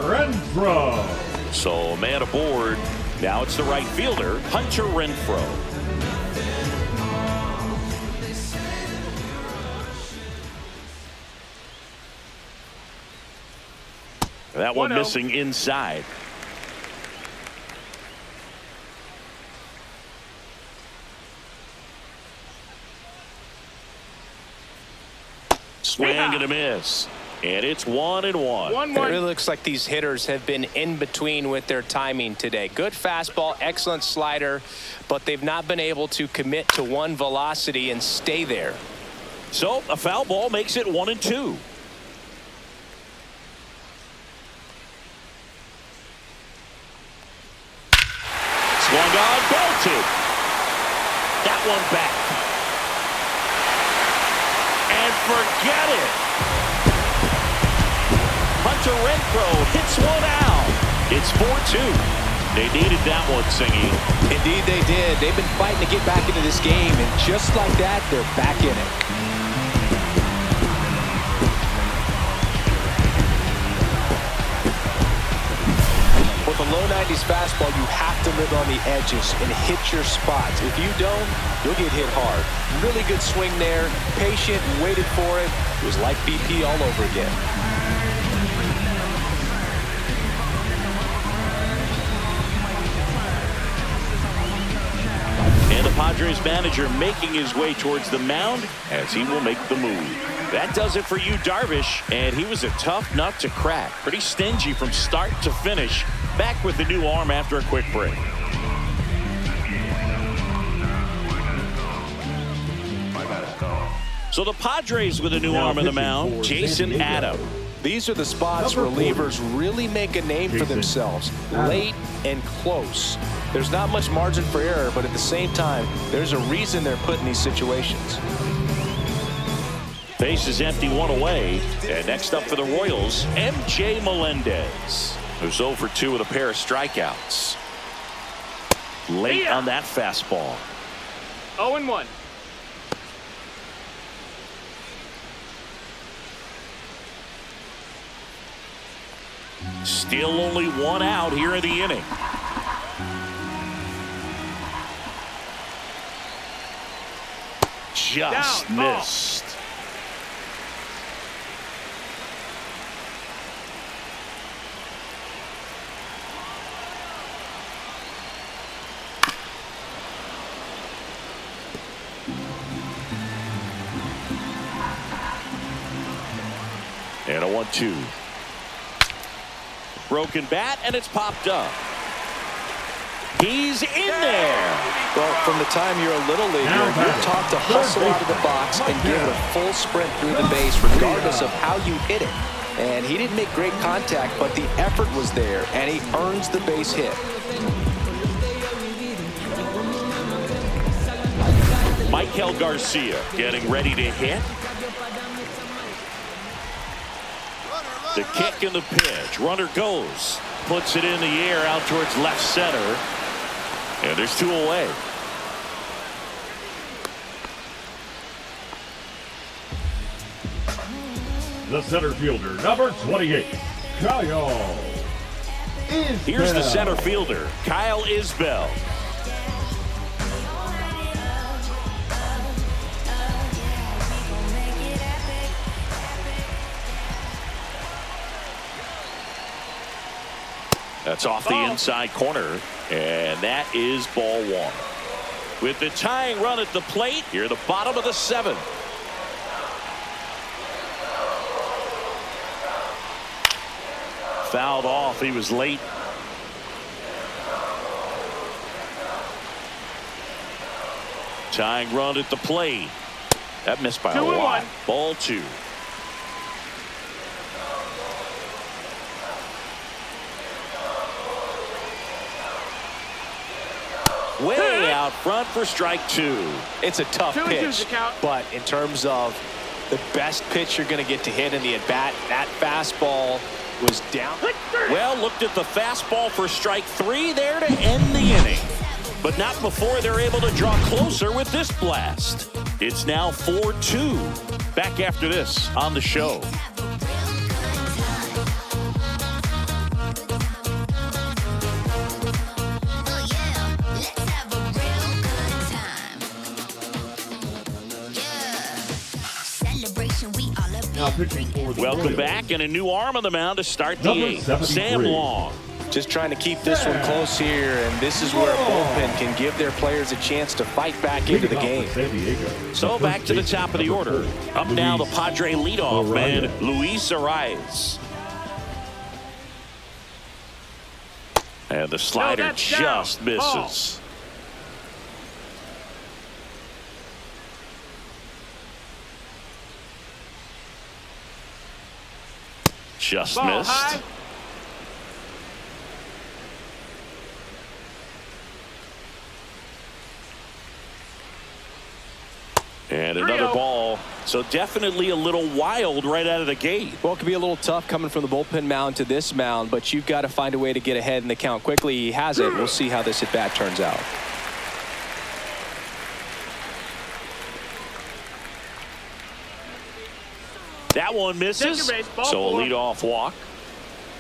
Renfroe. So a man aboard. Now it's the right fielder, Hunter Renfroe. That one 1-0. missing inside. Swing and a miss. And it's 1-1. It 1-1. really looks like these hitters have been in between with their timing today. Good fastball, excellent slider, but they've not been able to commit to one velocity and stay there. So a foul ball makes it 1-2. Swung on, bolted. That one back. And forget it. Hunter Renfroe hits one out. It's 4-2. They needed that one, Singy. Indeed they did. They've been fighting to get back into this game, and just like that, they're back in it. With a low 90s fastball, you have to live on the edges and hit your spots. If you don't, you'll get hit hard. Really good swing there. Patient, waited for it. It was like BP all over again. And the Padres manager making his way towards the mound as he will make the move. That does it for you, Darvish, and he was a tough nut to crack. Pretty stingy from start to finish. Back with the new arm after a quick break. So the Padres with a new Now arm in the pitching mound, for Jason San Diego. Adam. These are the spots Number 40. relievers really make a name for Jason themselves. Adam. Late and close. There's not much margin for error, but at the same time, there's a reason they're put in these situations. Base is empty, one away. And next up for the Royals, MJ Melendez, who's 0 for 2 with a pair of strikeouts. Late on that fastball. 0-1. Still only one out here in the inning. Just Down, ball. missed. And a 1-2. Broken bat, and it's popped up. He's in there. Well, from the time you're a little leaguer, you're taught to hustle out of the box and give it a full sprint through the base regardless of how you hit it. And he didn't make great contact, but the effort was there, and he earns the base hit. Michael Garcia getting ready to hit. The kick and the pitch. Runner goes. Puts it in the air out towards left center. And there's 2 away. The center fielder, number 28, Kyle Isbell. Here's the center fielder, Kyle Isbell. That's off the inside corner, and that is ball 1. With the tying run at the plate, here the bottom of the 7th. Fouled off. He was late. Tying run at the plate. That missed by a lot. Ball 2. Way out front for strike 2. It's a tough pitch, but in terms of the best pitch you're going to get to hit in the at-bat, that fastball was down. Well, looked at the fastball for strike 3 there to end the inning. But not before they're able to draw closer with this blast. It's now 4-2. Back after this on the show. Welcome back, and a new arm on the mound to start the 8th. Sam Long. Just trying to keep this one close here, and this is where a bullpen can give their players a chance to fight back into the game. So back to the top of the order. Up now the Padre leadoff man, Luis Arias. And the slider just misses. Just missed. High. And another ball. So definitely a little wild right out of the gate. Well, it could be a little tough coming from the bullpen mound to this mound, but you've got to find a way to get ahead in the count quickly. He has it. We'll see how this at bat turns out. That one misses. So a leadoff walk.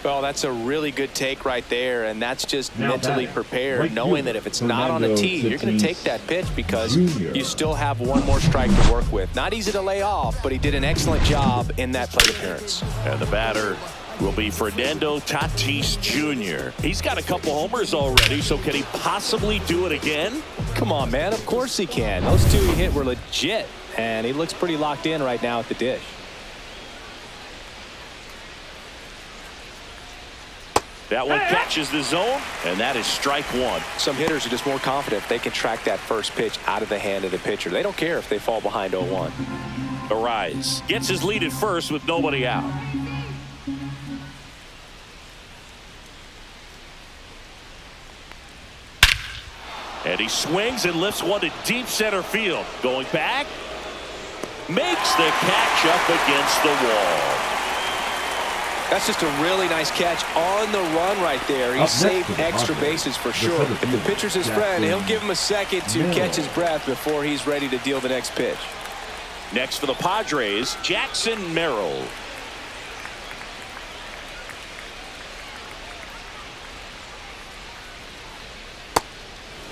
Well, that's a really good take right there, and that's just mentally prepared, knowing that if it's not on a tee, you're going to take that pitch because you still have one more strike to work with. Not easy to lay off, but he did an excellent job in that plate appearance. And the batter will be Fernando Tatis Jr. He's got a couple homers already, so can he possibly do it again? Come on, man. Of course he can. Those 2 he hit were legit, and he looks pretty locked in right now at the dish. That one catches the zone, and that is strike 1. Some hitters are just more confident if they can track that first pitch out of the hand of the pitcher. They don't care if they fall behind 0-1. Arias gets his lead at first with nobody out. And he swings and lifts one to deep center field. Going back, makes the catch up against the wall. That's just a really nice catch on the run right there. He saved extra bases for sure. If the pitcher's his friend, he'll give him a second to catch his breath before he's ready to deal the next pitch. Next for the Padres, Jackson Merrill.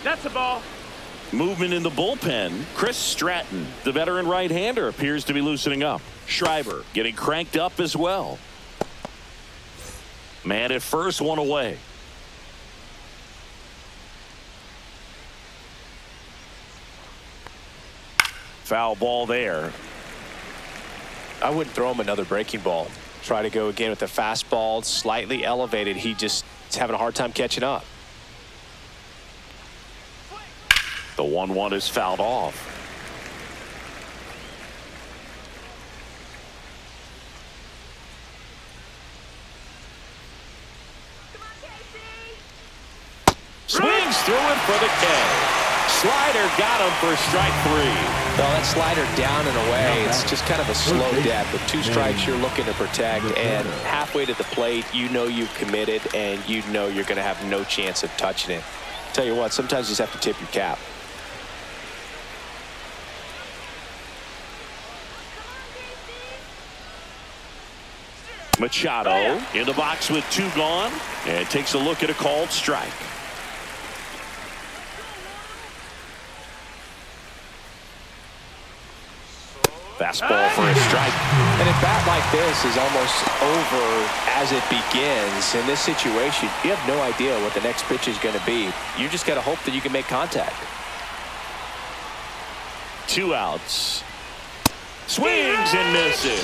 That's the ball. Movement in the bullpen. Chris Stratton, the veteran right-hander, appears to be loosening up. Schreiber getting cranked up as well. Man at first, one away. Foul ball there. I wouldn't throw him another breaking ball. Try to go again with the fastball, slightly elevated. He just is having a hard time catching up. The 1-1 is fouled off. Swings through it for the K. Slider got him for strike 3. No, that slider down and away. It's just kind of a slow death. With 2 strikes, you're looking to protect, and halfway to the plate, you know you've committed, and you know you're going to have no chance of touching it. Tell you what, sometimes you just have to tip your cap. Machado in the box with 2 gone, and takes a look at a called strike. Fastball for a strike. And a bat like this is almost over as it begins. In this situation, you have no idea what the next pitch is going to be. You just got to hope that you can make contact. 2 outs. Swings and misses.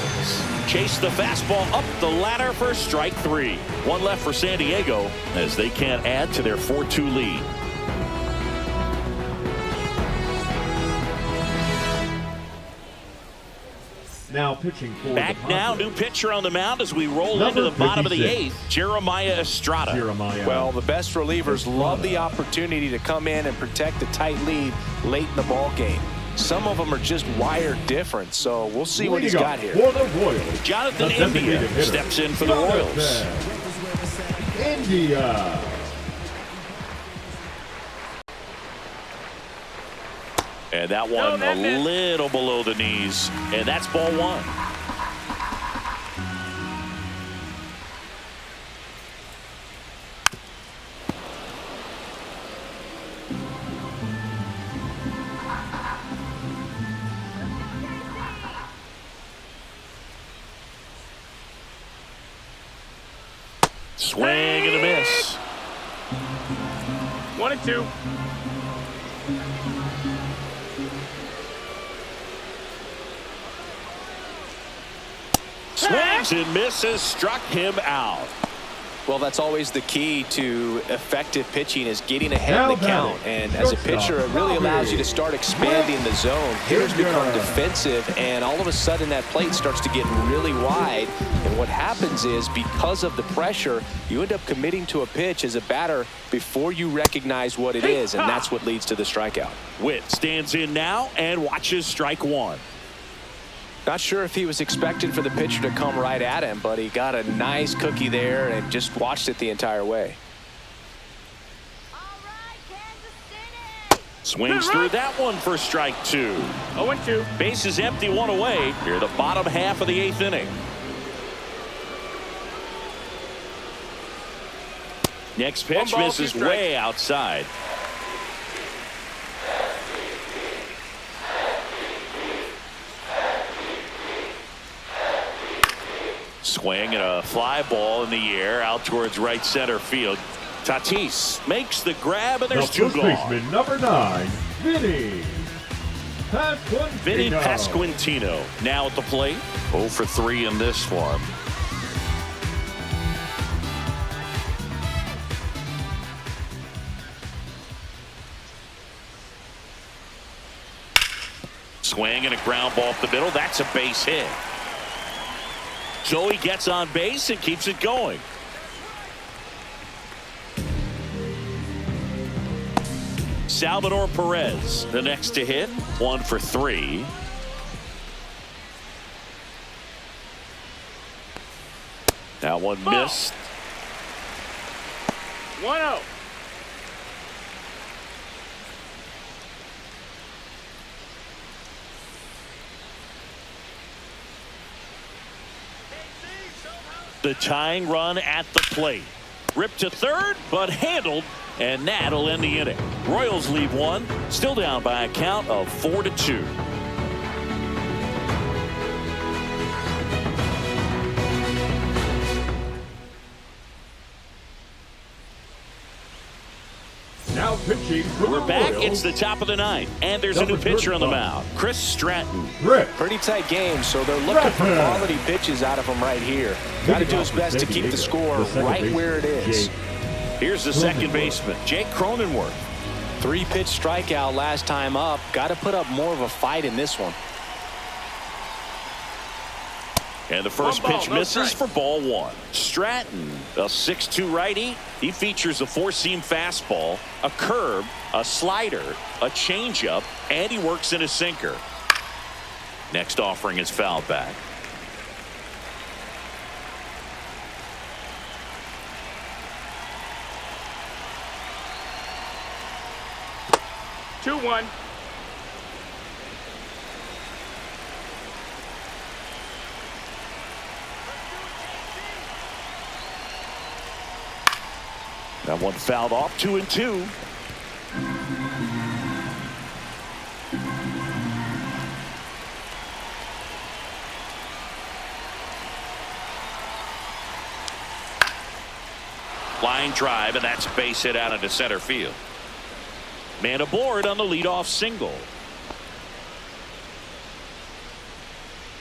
Chase the fastball up the ladder for strike 3. 1 left for San Diego as they can't add to their 4-2 lead. Now pitching for back the now, Padres. new pitcher on the mound as we roll into the bottom of the 8th. Jeremiah Estrada. Well, the best relievers love the opportunity to come in and protect a tight lead late in the ball game. Some of them are just wired different, so we'll see what he's got here. For the Royals, Jonathan India steps in for the Royals. India. And that one a little below the knees, and that's ball 1. Swing and a miss. 1-2. Swings and misses, struck him out. Well, that's always the key to effective pitching, is getting ahead of the count. And as a pitcher, it really allows you to start expanding the zone. Hitters become defensive, and all of a sudden that plate starts to get really wide. And what happens is, because of the pressure, you end up committing to a pitch as a batter before you recognize what it is, and that's what leads to the strikeout. Witt stands in now and watches strike 1. Not sure if he was expecting for the pitcher to come right at him, but he got a nice cookie there and just watched it the entire way. All right, Kansas City. Swings through that one for strike 2. 0-2. Bases empty, 1 away. Here the bottom half of the 8th inning. Next pitch misses way outside. Swing and a fly ball in the air out towards right center field. Tatis makes the grab, and there's 2 gone. Baseman number 9, Vinny Pasquantino. Vinny Pasquantino now at the plate. 0 for 3 in this one. Swing and a ground ball up the middle. That's a base hit. Joey gets on base and keeps it going. Salvador Perez, the next to hit. 1 for 3. That one missed. 1-0. The tying run at the plate. Ripped to third, but handled, and that'll end the inning. Royals leave 1, still down by a count of 4-2. Now pitching for We're the back. Royals. It's the top of the 9th, and there's a new pitcher on the mound. Chris Stratton. Pretty tight game, so they're looking for quality pitches out of him right here. Got to do his best to keep the score right where it is. Here's the second baseman, Jake Cronenworth. 3-pitch strikeout last time up. Got to put up more of a fight in this one. And the first pitch misses for ball 1. Stratton, a 6'2 righty. He features a 4-seam fastball, a curve, a slider, a changeup, and he works in a sinker. Next offering is fouled back. Two one. That one fouled off. 2-2. Line drive, and that's base hit out into center field. Man aboard on the leadoff single.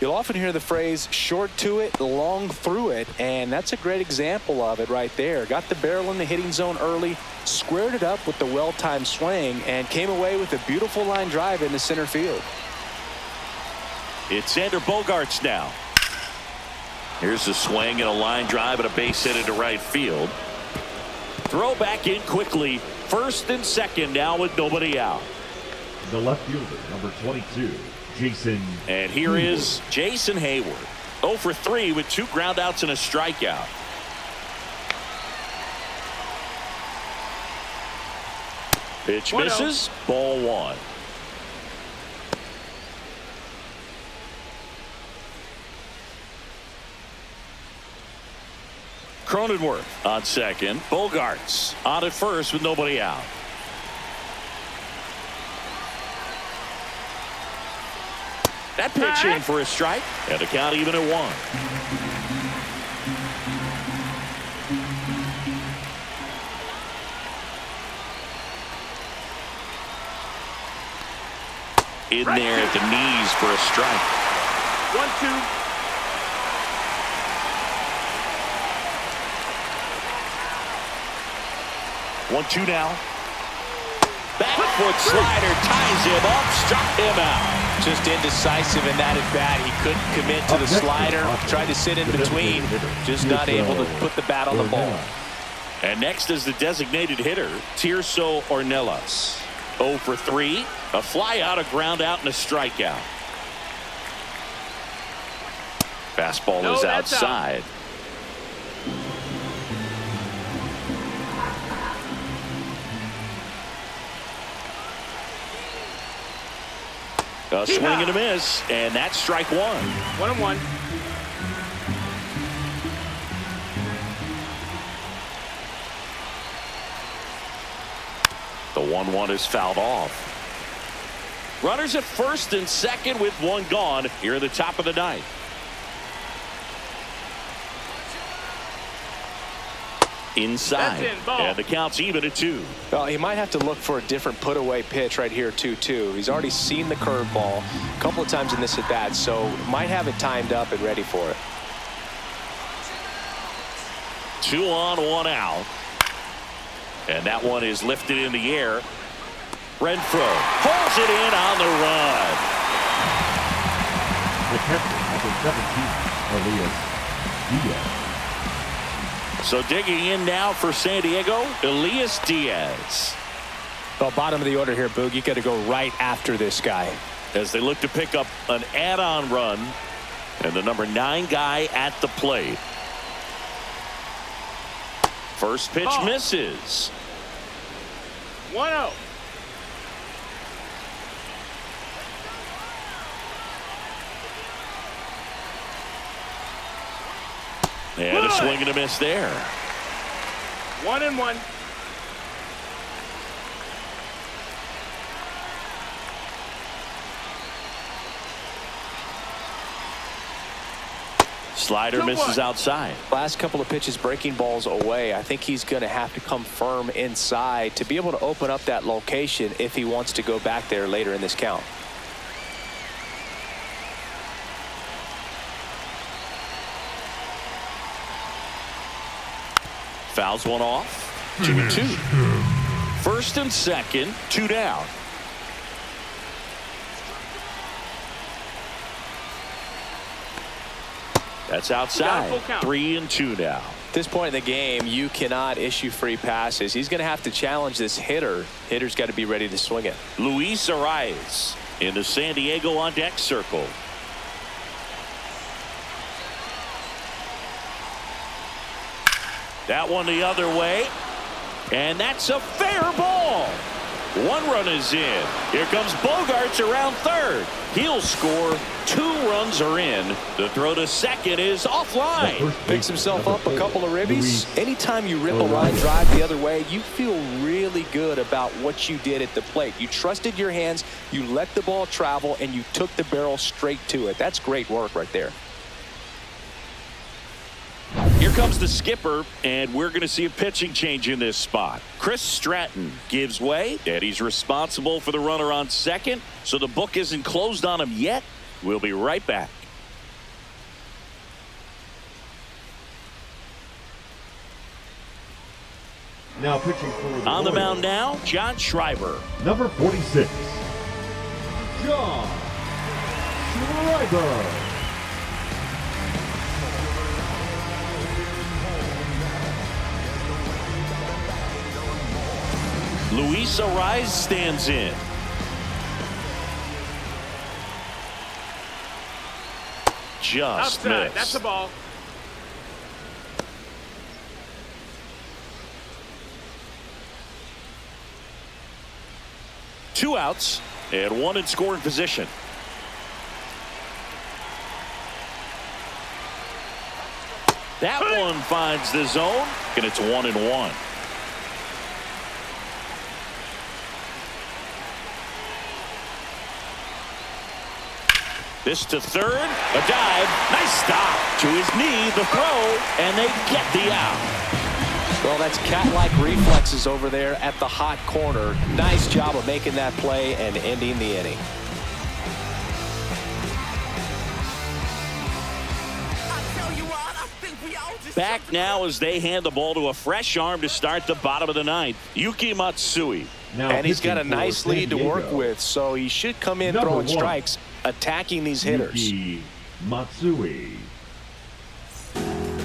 You'll often hear the phrase short to it, long through it, and that's a great example of it right there. Got the barrel in the hitting zone early, squared it up with the well-timed swing, and came away with a beautiful line drive into center field. It's Xander Bogaerts now. Here's a swing and a line drive and a base hit into right field. Throw back in quickly. First and second now with nobody out. The left fielder, number 22, Jason. And here Hayward. is Jason Hayward. 0 for 3 with 2 groundouts and a strikeout. Pitch misses. Ball 1. Cronenworth on second. Bogaerts on at first with nobody out. That pitch in for a strike, and the count even at 1. In there at the knees for a strike. 1-2. 1-2 now. Back foot slider ties him up, struck him out. Just indecisive in that at bat. He couldn't commit to the slider. Tried to sit in between. Just not able to put the bat on the ball. And next is the designated hitter, Tirso Ornelas. 0 for 3. A fly out, a ground out, and a strikeout. Fastball is outside. A swing and a miss, and that's strike 1. 1-1. The 1-1 is fouled off. Runners at first and second with 1 gone here at the top of the 9th. Inside, and the count's even at 2. Well, he might have to look for a different put-away pitch right here, 2-2. He's already seen the curveball a couple of times in this at-bat, so might have it timed up and ready for it. 2 on, 1 out. And that one is lifted in the air. Renfroe pulls it in on the run. The catcher, number 17, Elias Diaz. So digging in now for San Diego, Elias Diaz. Well, bottom of the order here, Boog. You got to go right after this guy. As they look to pick up an add-on run. And the number 9 guy at the plate. First pitch misses. 1-0. And a swing and a miss there. 1-1. Slider misses outside. Last couple of pitches breaking balls away. I think he's going to have to come firm inside to be able to open up that location if he wants to go back there later in this count. Fouls one off. 2-2. First and second, 2 down. That's outside. 3-2 now. At this point in the game, you cannot issue free passes. He's going to have to challenge this hitter. Hitter's got to be ready to swing it. Luis Arias in the San Diego on deck circle. That one the other way. And that's a fair ball. 1 run is in. Here comes Bogarts around third. He'll score. 2 runs are in. The throw to second is offline. Picks himself up a couple of ribbies. Anytime you rip a line drive the other way, you feel really good about what you did at the plate. You trusted your hands, you let the ball travel, and you took the barrel straight to it. That's great work right there. Here comes the skipper, and we're going to see a pitching change in this spot. Chris Stratton gives way, and he's responsible for the runner on second, so the book isn't closed on him yet. We'll be right back. Now pitching for the on the Royals, mound now, John Schreiber. number 46, John Schreiber. Luis Arias stands in. Just Outside. missed. That's the ball. Two outs and 1 in scoring position. That one finds the zone, and it's 1-1. This to third, a dive, nice stop to his knee, the throw, and they get the out. Well, that's cat-like reflexes over there at the hot corner. Nice job of making that play and ending the inning. Back now as they hand the ball to a fresh arm to start the bottom of the ninth, Yuki Matsui. And he's got a nice lead to work with, so he should come in throwing strikes, attacking these hitters. Yuki Matsui.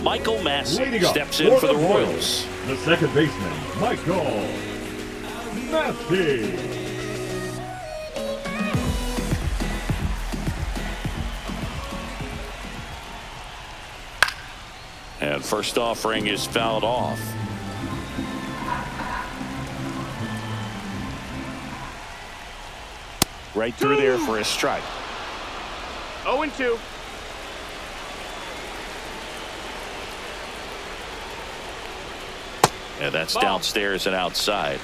Michael Massey steps in for the Royals. The second baseman, Michael Massey. And first offering is fouled off. Right through there for a strike. 0-2. And that's downstairs and outside.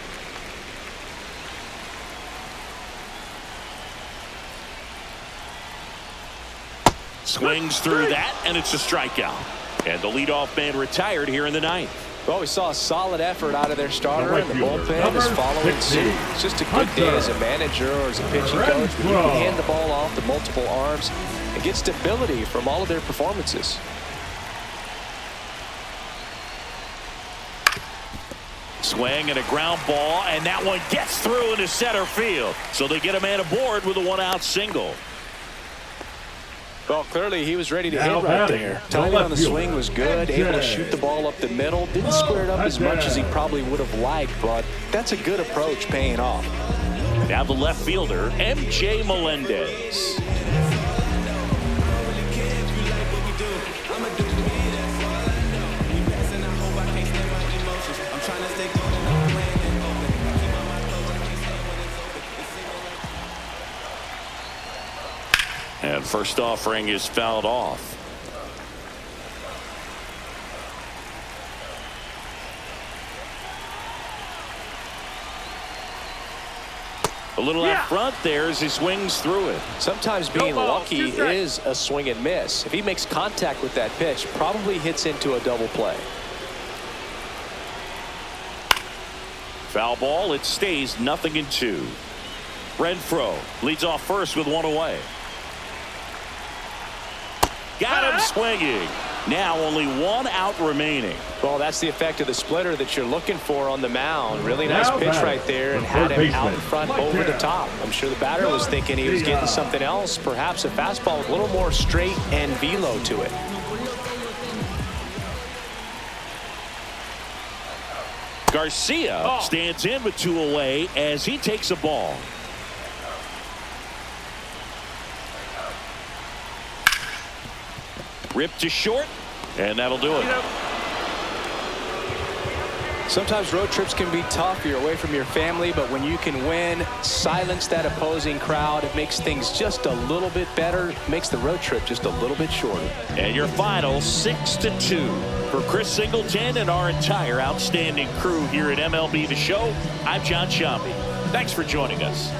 Swings through that, and it's a strikeout. And the leadoff man retired here in the ninth. Well, we saw a solid effort out of their starter, and the bullpen is following suit. It's just a good day as a manager or as a pitching coach. When you can hand the ball off to multiple arms and get stability from all of their performances. Swing and a ground ball, and that one gets through into center field. So they get a man aboard with a 1-out single. Well, clearly he was ready to hit right there. Timing on the swing was good, able to shoot the ball up the middle. Didn't square it up as much as he probably would have liked, but that's a good approach paying off. Now the left fielder, MJ Melendez. And first offering is fouled off. A little out front there as he swings through it. Sometimes being lucky is a swing and miss. If he makes contact with that pitch, probably hits into a double play. Foul ball, it stays 0-2. Renfroe leads off first with 1 away. Got him swinging. Now only 1 out remaining. Well, that's the effect of the splitter that you're looking for on the mound. Really nice pitch right there, and had him out in front over the top. I'm sure the batter was thinking he was getting something else, perhaps a fastball with a little more straight and velo to it. Garcia stands in with 2 away as he takes a ball. Ripped to short, and that'll do it. Sometimes road trips can be tough. You're away from your family, but when you can win, silence that opposing crowd, it makes things just a little bit better, makes the road trip just a little bit shorter. And your final 6-2. For Chris Singleton and our entire outstanding crew here at MLB The Show, I'm John Shambi. Thanks for joining us.